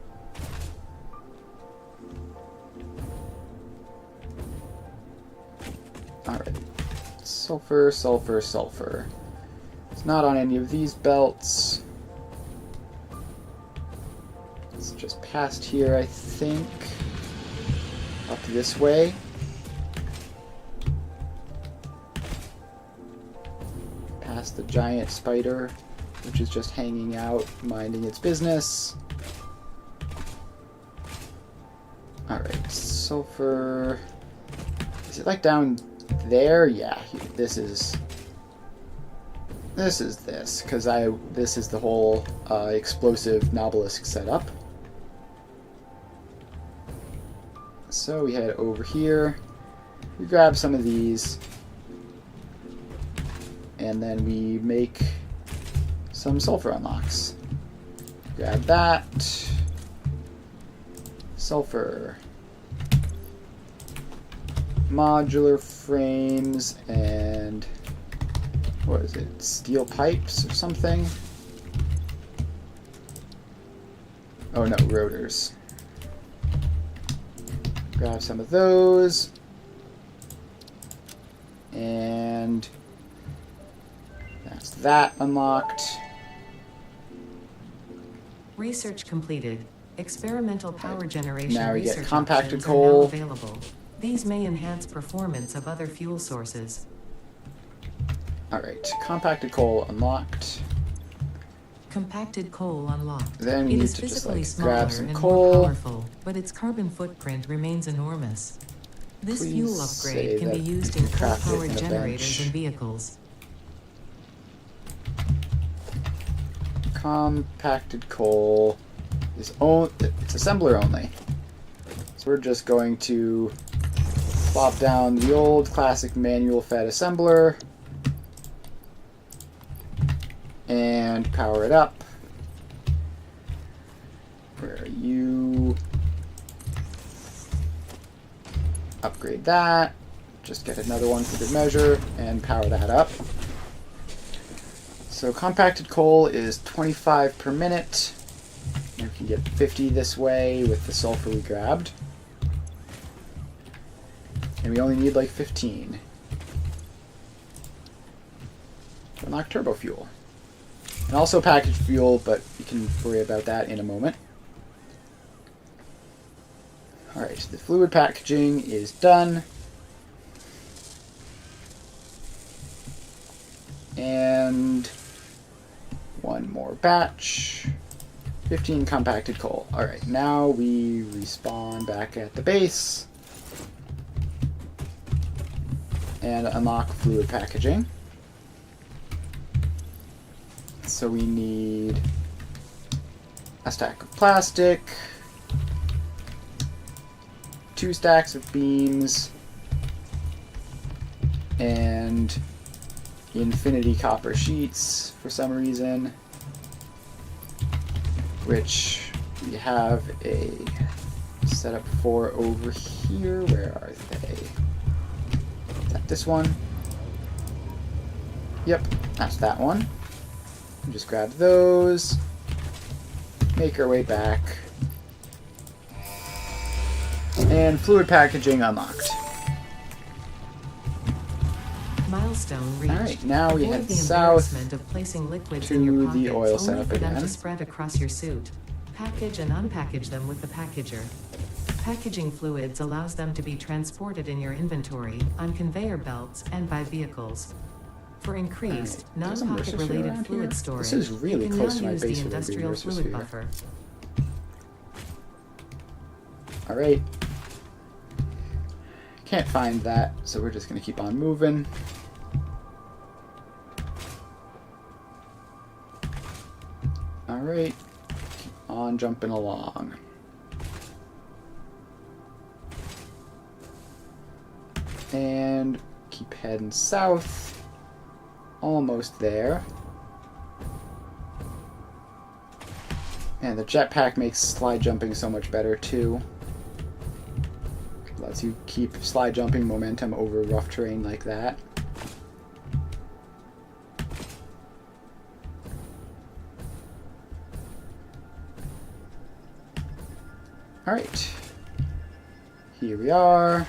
Alright. Sulfur, sulfur, sulfur. It's not on any of these belts. It's just past here, I think. Up this way. Past the giant spider, which is just hanging out, minding its business. Alright, sulfur. Is it like down there? Yeah, this is this, because this is the whole explosive Nobelisk setup. So we head over here, we grab some of these, and then we make some sulfur unlocks. Grab that. Sulfur. Modular frames and what is it? Steel pipes or something? Oh no, rotors. Grab some of those. And that's that unlocked. Research completed. Experimental power generation Now we get research compacted options coal. are now available. These may enhance performance of other fuel sources. Alright, compacted coal unlocked. Compacted coal unlocked. Then we It need is to just physically like smaller grab some and coal. more powerful, but its carbon footprint remains enormous. This Please fuel say upgrade can be that used you in craft it coal-powered in a generators bench. and vehicles. Compacted coal is it's assembler only. So we're just going to plop down the old classic manual fed assembler and power it up. Where are you? Upgrade that. Just get another one for good measure and power that up. So compacted coal is 25 per minute. And we can get 50 this way with the sulfur we grabbed. And we only need like 15. Unlock turbo fuel. And also packaged fuel, but we can worry about that in a moment. Alright, the fluid packaging is done. And one more batch. 15 compacted coal. Alright, now we respawn back at the base. And unlock fluid packaging. So we need a stack of plastic, 2 stacks of beams, and infinity copper sheets for some reason, which we have a setup for over here. Where are they? Is that this one? Yep, that's that one. Just grab those, make our way back, and fluid packaging unlocked. Milestone reached. Alright, now we Avoid head the south embarrassment of placing liquids to in your the pockets, oil only setup for them again. to spread across your suit. Package and unpackage them with the packager. Packaging fluids allows them to be transported in your inventory, on conveyor belts, and by vehicles. For increased, Alright, there's a non-pocket Mercer related around fluid here. storage, This is really you can close now to my use base the for there being industrial Mercer fluid sphere. buffer. Alright. Can't find that, so we're just going to keep on moving. Alright. Keep on jumping along. And keep heading south. Almost there. And the jetpack makes slide jumping so much better too. Lets you keep slide jumping momentum over rough terrain like that. Alright. Here we are.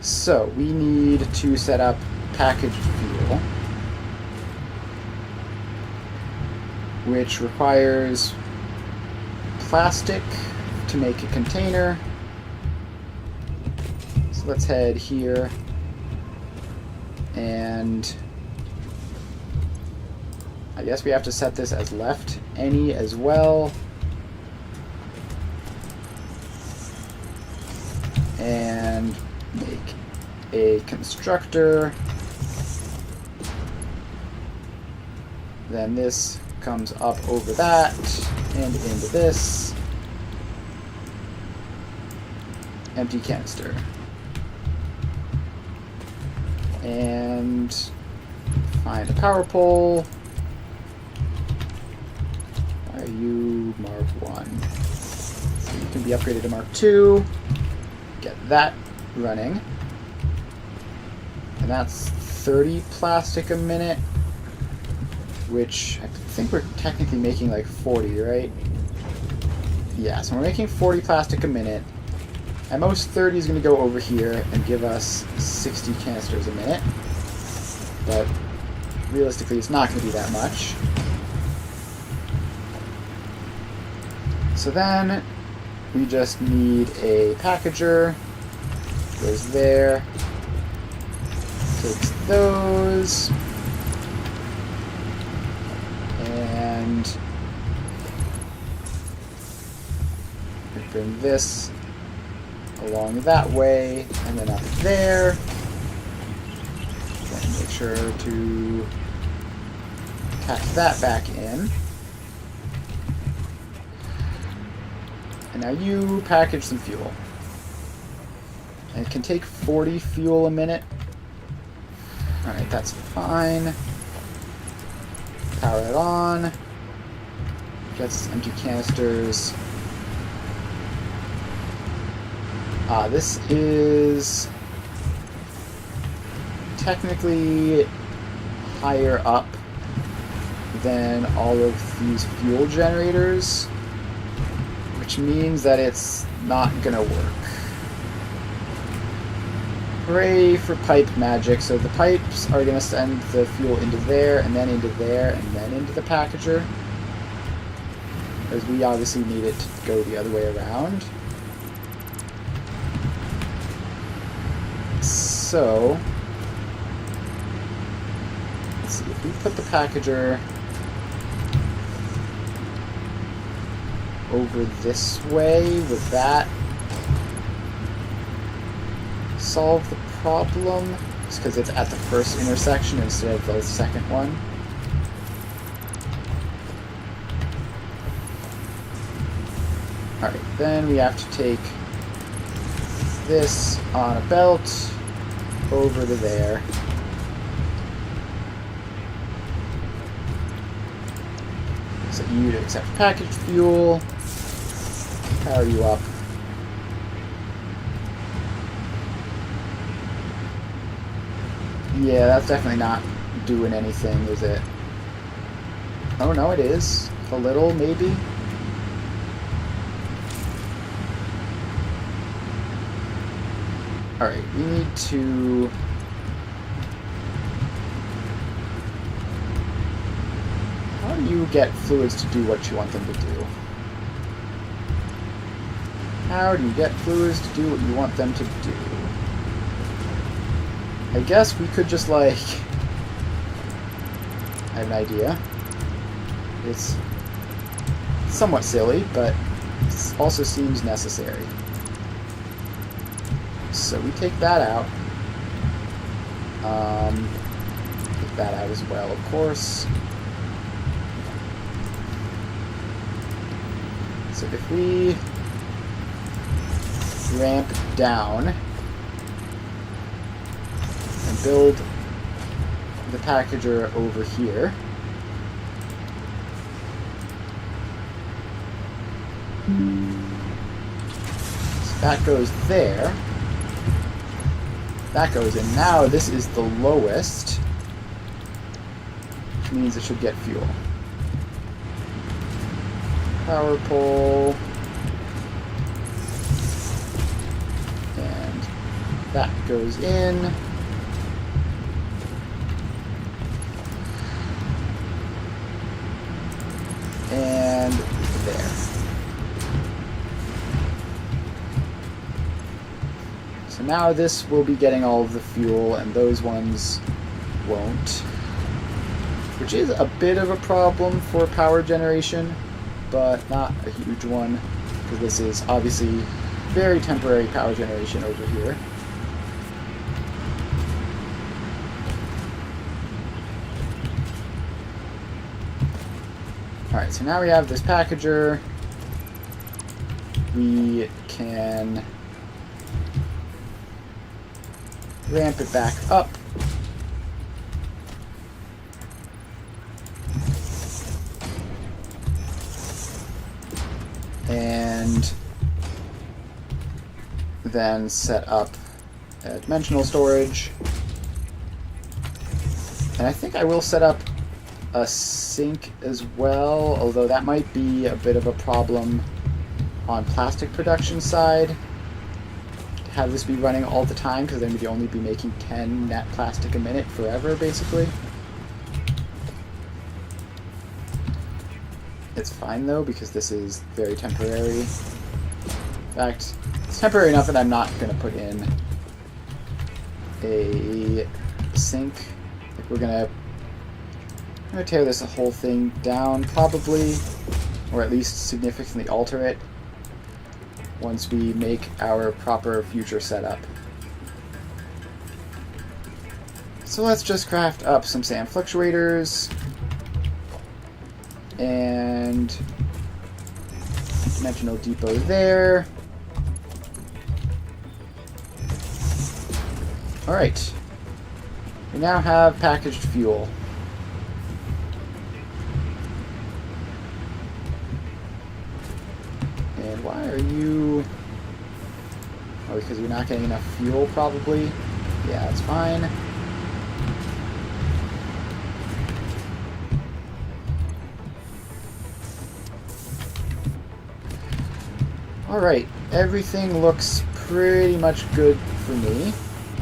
So, we need to set up packaged fuel, which requires plastic to make a container. So let's head here, and I guess we have to set this as left any as well. and make a constructor. Then this comes up over that and into this. Empty canister. And find a power pole. Why are you Mark 1? So you can be upgraded to Mark 2. Get that running. And that's 30 plastic a minute, which I think we're technically making like 40, right? Yeah, so we're making 40 plastic a minute. At most, 30 is going to go over here and give us 60 canisters a minute. But realistically, it's not going to be that much. So then, we just need a packager. Goes there. Takes those. And we bring this along that way, and then up there. Then make sure to attach that back in. And now you package some fuel. And it can take 40 fuel a minute. Alright, that's fine. Power it on. Gets empty canisters. This is technically higher up than all of these fuel generators, which means that it's not gonna work. Hooray for pipe magic. So the pipes are gonna send the fuel into there, and then into there, and then into the packager, because we obviously need it to go the other way around. So, let's see, if we put the packager over this way, would that solve the problem? Just because it's at the first intersection instead of the second one. Alright, then we have to take this on a belt over to there. Set you to accept packaged fuel. Power you up. Yeah, that's definitely not doing anything, is it? Oh no, it is. A little, maybe? Alright, we need to... How do you get fluids to do what you want them to do? How do you get fluids to do what you want them to do? I guess we could just, like... I have an idea. It's somewhat silly, but it also seems necessary. So we take that out. Take that out as well, of course. So if we ramp down and build the packager over here, so that goes there. That goes in. Now this is the lowest, which means it should get fuel. Power pole. And that goes in. And there. So now this will be getting all of the fuel, and those ones won't. Which is a bit of a problem for power generation, but not a huge one, because this is obviously very temporary power generation over here. Alright, so now we have this packager. We can ramp it back up. And then set up dimensional storage. And I think I will set up a sink as well, although that might be a bit of a problem on plastic production side. To have this be running all the time, because then we'd only be making 10 net plastic a minute forever, basically. It's fine though, because this is very temporary. In fact, it's temporary enough that I'm not going to put in a sink. Like I'm gonna tear this whole thing down, probably, or at least significantly alter it once we make our proper future setup. So let's just craft up some sand fluctuators and dimensional depot there. Alright, we now have packaged fuel. And why are you... Oh, because you're not getting enough fuel, probably? Yeah, that's fine. Alright, everything looks pretty much good for me.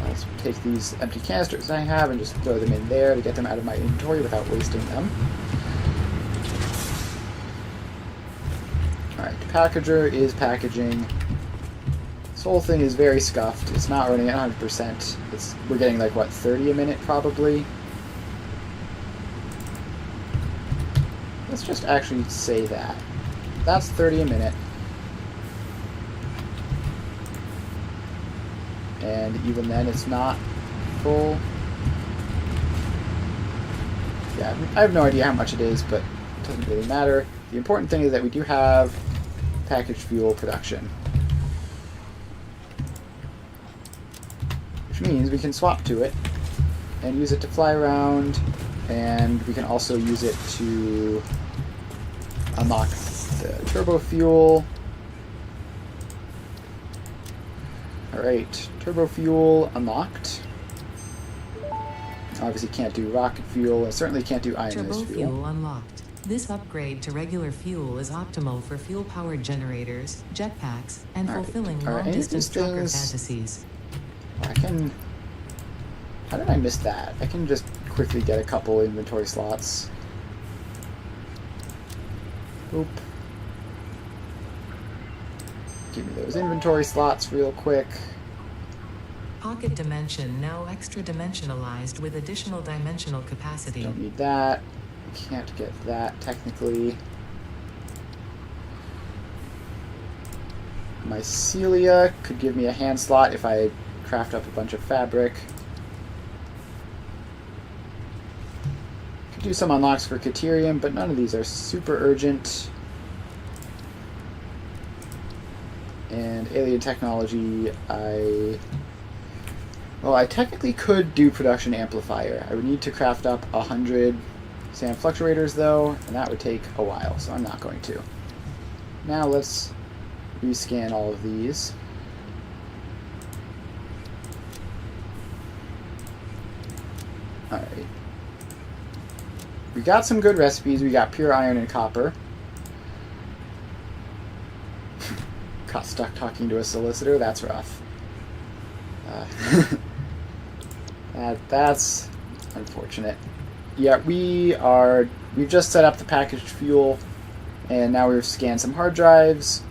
Let's take these empty canisters I have and just throw them in there to get them out of my inventory without wasting them. Alright, packager is packaging. This whole thing is very scuffed. It's not running at 100%. We're getting like, what, 30 a minute probably? Let's just actually say that. That's 30 a minute. And even then, it's not full. Yeah, I have no idea how much it is, but it doesn't really matter. The important thing is that we do have packaged fuel production. Which means we can swap to it and use it to fly around, and we can also use it to unlock the turbo fuel. Alright, turbo fuel unlocked. Obviously can't do rocket fuel, and certainly can't do ionized Turbo fuel unlocked. This upgrade to regular fuel is optimal for fuel-powered generators, jetpacks, and fulfilling long-distance trucker fantasies. I can... How did I miss that? I can just quickly get a couple inventory slots. Oop. Give me those inventory slots real quick. Pocket dimension now extra dimensionalized with additional dimensional capacity. Don't need that. Can't get that technically. Mycelia could give me a hand slot if I craft up a bunch of fabric. Could do some unlocks for Caterium, but none of these are super urgent. And alien technology, I technically could do production amplifier. I would need to craft up 100 sand fluctuators though, and that would take a while, so I'm not going to. Now let's rescan all of these. Alright. We got some good recipes. We got pure iron and copper. Got stuck talking to a solicitor. That's rough. That's unfortunate. Yeah, we've just set up the packaged fuel, and now we've scanned some hard drives,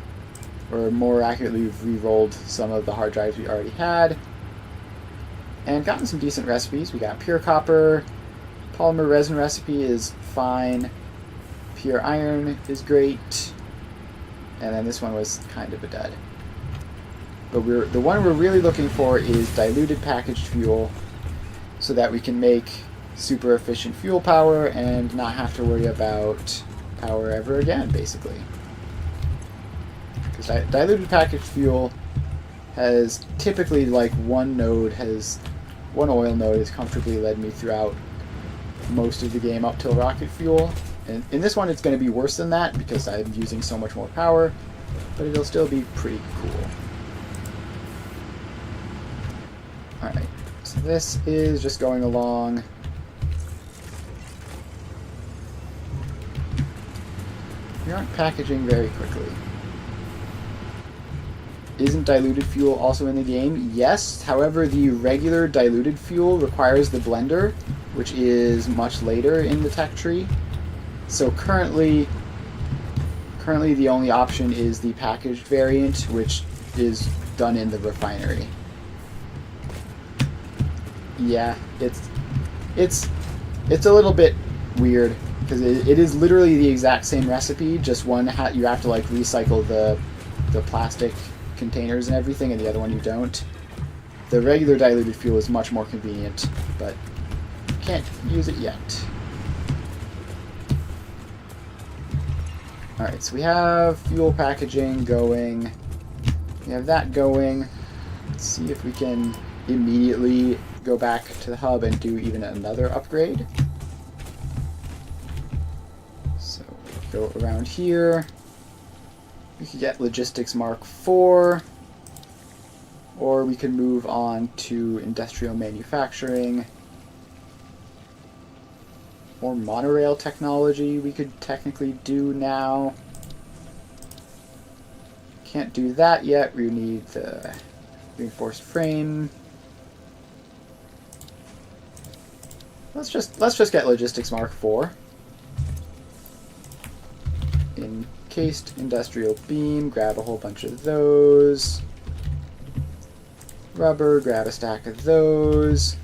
or more accurately, we've re-rolled some of the hard drives we already had, and gotten some decent recipes. We got pure copper, polymer resin recipe is fine, pure iron is great, and then this one was kind of a dud. But the one we're really looking for is diluted packaged fuel, so that we can make super efficient fuel power and not have to worry about power ever again, basically. Because diluted packaged fuel has typically, like, one oil node has comfortably led me throughout most of the game up till rocket fuel. And in this one it's going to be worse than that because I'm using so much more power, but it'll still be pretty cool. Alright, so this is just going along. We aren't packaging very quickly. Isn't diluted fuel also in the game? Yes, however, the regular diluted fuel requires the blender, which is much later in the tech tree. So currently the only option is the packaged variant, which is done in the refinery. Yeah, it's a little bit weird because it is literally the exact same recipe, just one you have to like recycle the plastic containers and everything, and the other one you don't. The regular diluted fuel is much more convenient, but can't use it yet. Alright, so we have fuel packaging going. We have that going. Let's see if we can immediately go back to the hub and do even another upgrade. So go around here. We could get Logistics Mark IV, or we could move on to Industrial Manufacturing, or Monorail Technology we could technically do now. Can't do that yet, we need the Reinforced Frame. Let's just get Logistics Mark IV. Encased Industrial Beam, grab a whole bunch of those. Rubber, grab a stack of those.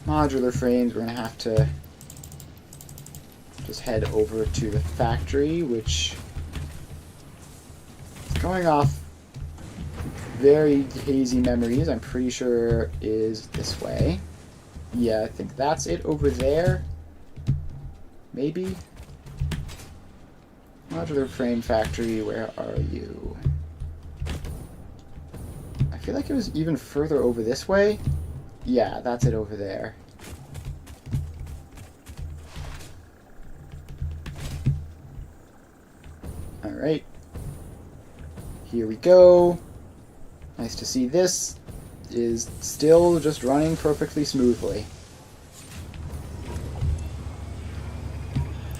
Modular frames, we're going to have to just head over to the factory, which is going off very hazy memories. I'm pretty sure is this way. Yeah, I think that's it over there. Maybe? Modular frame factory, where are you? I feel like it was even further over this way. Yeah, that's it over there. Alright. Here we go. Nice to see this is still just running perfectly smoothly.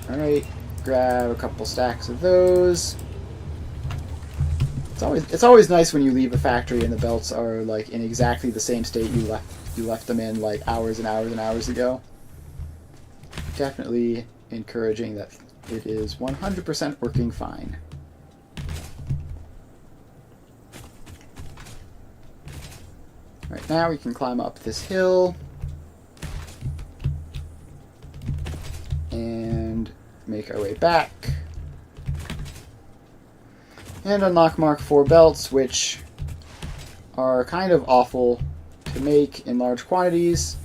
Alright. Grab a couple stacks of those. It's always nice when you leave a factory and the belts are like in exactly the same state you left them in like hours and hours and hours ago. Definitely encouraging that it is 100% working fine. Right now we can climb up this hill and make our way back and unlock Mark IV belts, which are kind of awful to make in large quantities,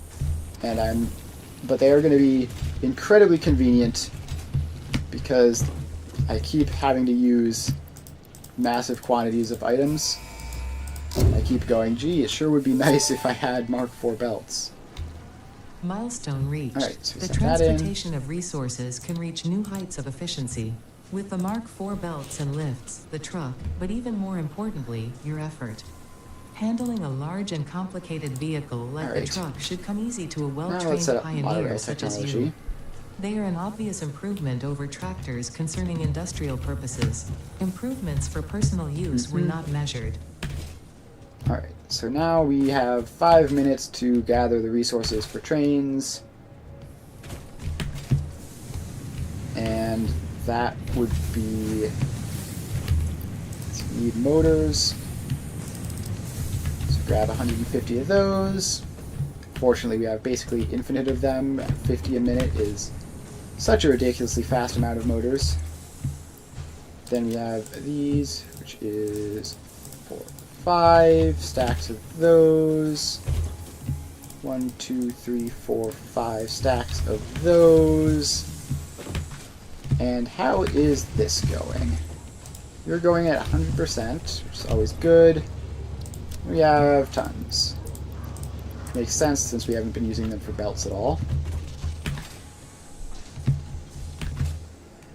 but they are going to be incredibly convenient because I keep having to use massive quantities of items. I keep going, gee, it sure would be nice if I had Mark IV belts. Milestone reached. Alright, so we the sent that in. transportation of resources can reach new heights of efficiency. With the Mark IV belts and lifts, the truck, but even more importantly, your effort. Handling a large and complicated vehicle like Alright. the truck should come easy to a Now let's well-trained set up pioneer monorail such as technology. you. They are an obvious improvement over tractors concerning industrial purposes. Improvements for personal use were not measured. Alright, so now we have 5 minutes to gather the resources for trains. And that would be... we need motors. So grab 150 of those. Fortunately, we have basically infinite of them. 50 a minute is such a ridiculously fast amount of motors. Then we have these, which is 4, 5 stacks of those. 1, 2, 3, 4, 5 stacks of those. And how is this going? You're going at 100%, which is always good. We have tons. Makes sense since we haven't been using them for belts at all.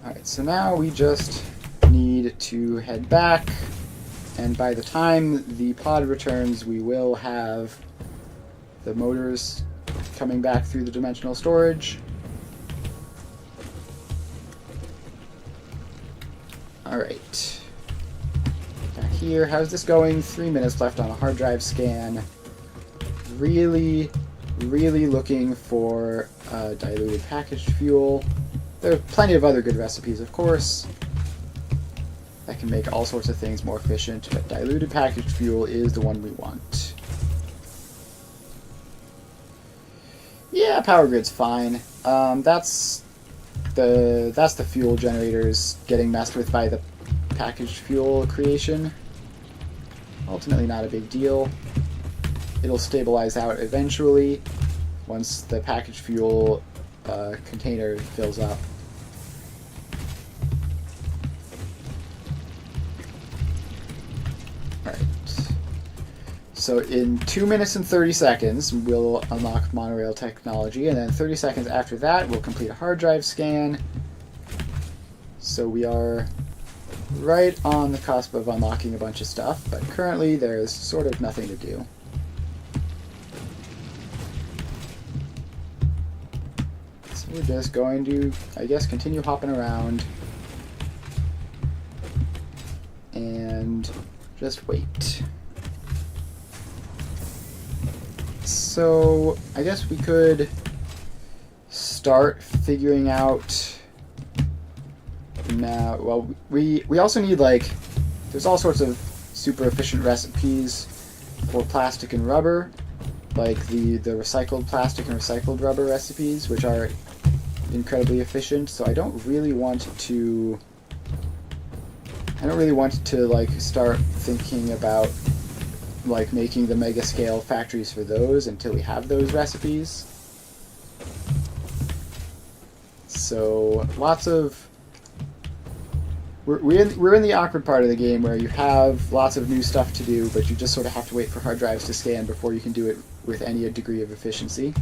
Alright, so now we just need to head back, and by the time the pod returns, we will have the motors coming back through the dimensional storage. Alright. Back here, how's this going? 3 minutes left on a hard drive scan. Really looking for diluted packaged fuel. There are plenty of other good recipes, of course, that can make all sorts of things more efficient, but diluted packaged fuel is the one we want. Yeah, power grid's fine. That's the fuel generators getting messed with by the packaged fuel creation. Ultimately not a big deal. It'll stabilize out eventually once the packaged fuel container fills up. Alright. So in 2 minutes and 30 seconds, we'll unlock monorail technology, and then 30 seconds after that, we'll complete a hard drive scan. So we are right on the cusp of unlocking a bunch of stuff, but currently there's sort of nothing to do. So we're just going to, I guess, continue hopping around and just wait. So I guess we could start figuring out now. Well, we also need, like, there's all sorts of super efficient recipes for plastic and rubber, like the recycled plastic and recycled rubber recipes, which are incredibly efficient. So I don't really want to like start thinking about like making the mega scale factories for those until we have those recipes. So lots of we're in the awkward part of the game where you have lots of new stuff to do, but you just sort of have to wait for hard drives to scan before you can do it with any degree of efficiency.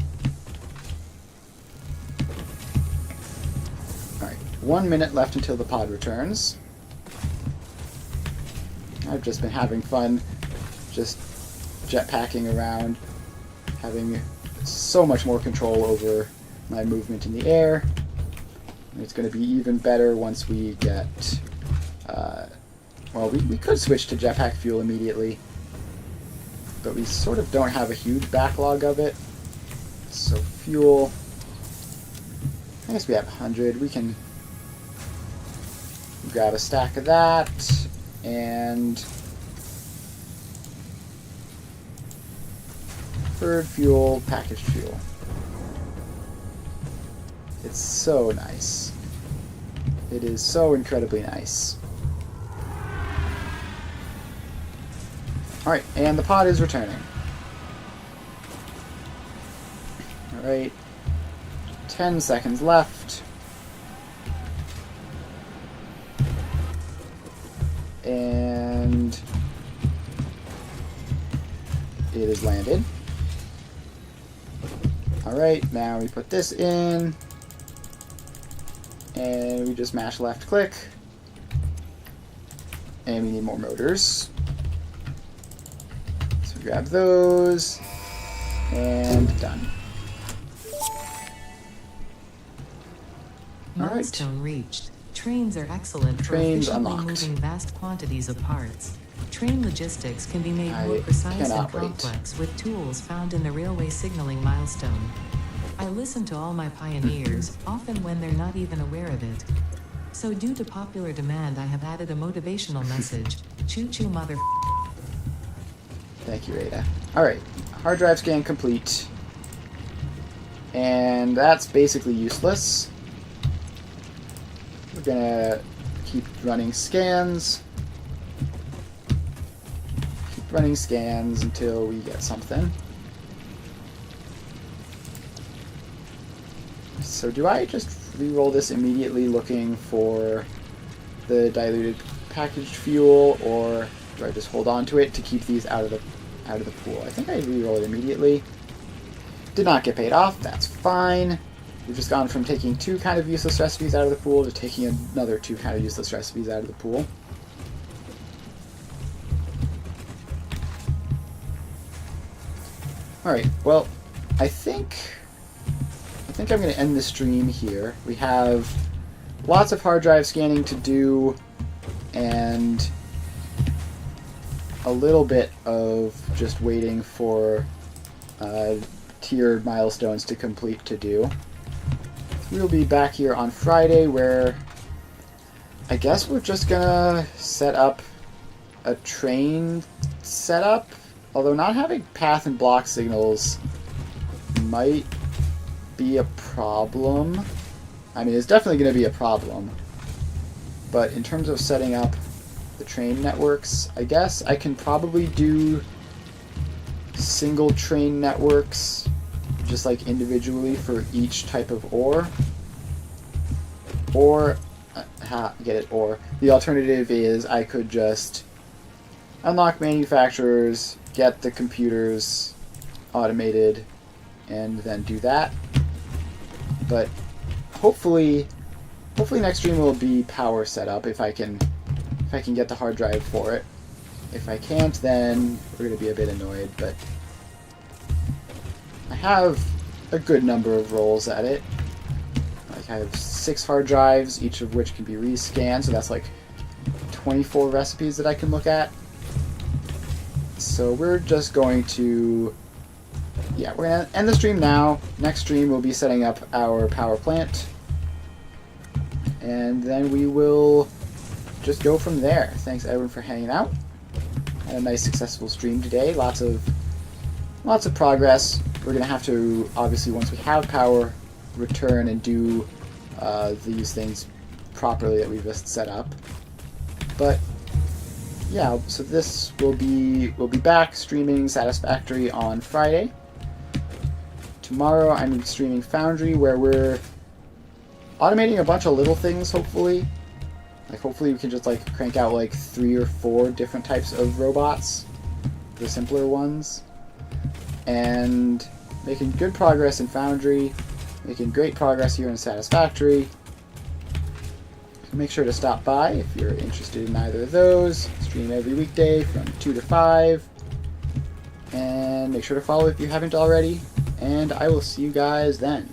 Alright, 1 minute left until the pod returns. I've just been having fun just jetpacking around, having so much more control over my movement in the air. And it's going to be even better once we get... well, we could switch to jetpack fuel immediately, but we sort of don't have a huge backlog of it. So fuel... I guess we have 100. We can grab a stack of that, and... Bird fuel, packaged fuel. It's so nice. It is so incredibly nice. Alright, and the pod is returning. Alright. 10 seconds left. And it is landed. Alright, now we put this in, and we just mash left click, and we need more motors. So grab those, and done. Milestone reached. Trains are excellent for Trains efficiently unlocked. moving vast quantities of parts. Train logistics can be made more I precise and cannot wait. complex with tools found in the railway signaling milestone. I listen to all my pioneers, often when they're not even aware of it. So due to popular demand, I have added a motivational message. Choo-choo mother... Thank you, Ada. Alright, hard drive scan complete. And that's basically useless. We're gonna keep running scans. running scans until we get something. So do I just re-roll this immediately looking for the diluted packaged fuel, or do I just hold on to it to keep these out of the pool? I think I re-roll it immediately. Did not get paid off. That's fine. We've just gone from taking 2 kind of useless recipes out of the pool to taking another 2 kind of useless recipes out of the pool. Alright, well, I think I'm going to end the stream here. We have lots of hard drive scanning to do, and a little bit of just waiting for tiered milestones to complete to do. We'll be back here on Friday, where I guess we're just gonna set up a train setup, although not having path and block signals might be a problem. I mean, it's definitely going to be a problem, but in terms of setting up the train networks, I guess I can probably do single train networks just like individually for each type of ore, or or the alternative is I could just unlock manufacturers, get the computers automated, and then do that. But hopefully next stream will be power setup if I can get the hard drive for it. If I can't, then we're going to be a bit annoyed, but I have a good number of rolls at it. Like, I have 6 hard drives, each of which can be rescanned, so that's like 24 recipes that I can look at. So we're just going to... yeah, we're going to end the stream now. Next stream we'll be setting up our power plant, and then we will just go from there. Thanks everyone for hanging out. Had a nice successful stream today. Lots of progress. We're gonna have to, obviously, once we have power, return and do these things properly that we've just set up. But yeah, so we'll be back streaming Satisfactory on Friday. Tomorrow I'm streaming Foundry, where we're automating a bunch of little things, hopefully. Like, hopefully we can just, like, crank out, like, 3 or 4 different types of robots. The simpler ones. And making good progress in Foundry. Making great progress here in Satisfactory. Make sure to stop by if you're interested in either of those. Stream every weekday from 2 to 5. And make sure to follow if you haven't already. And I will see you guys then.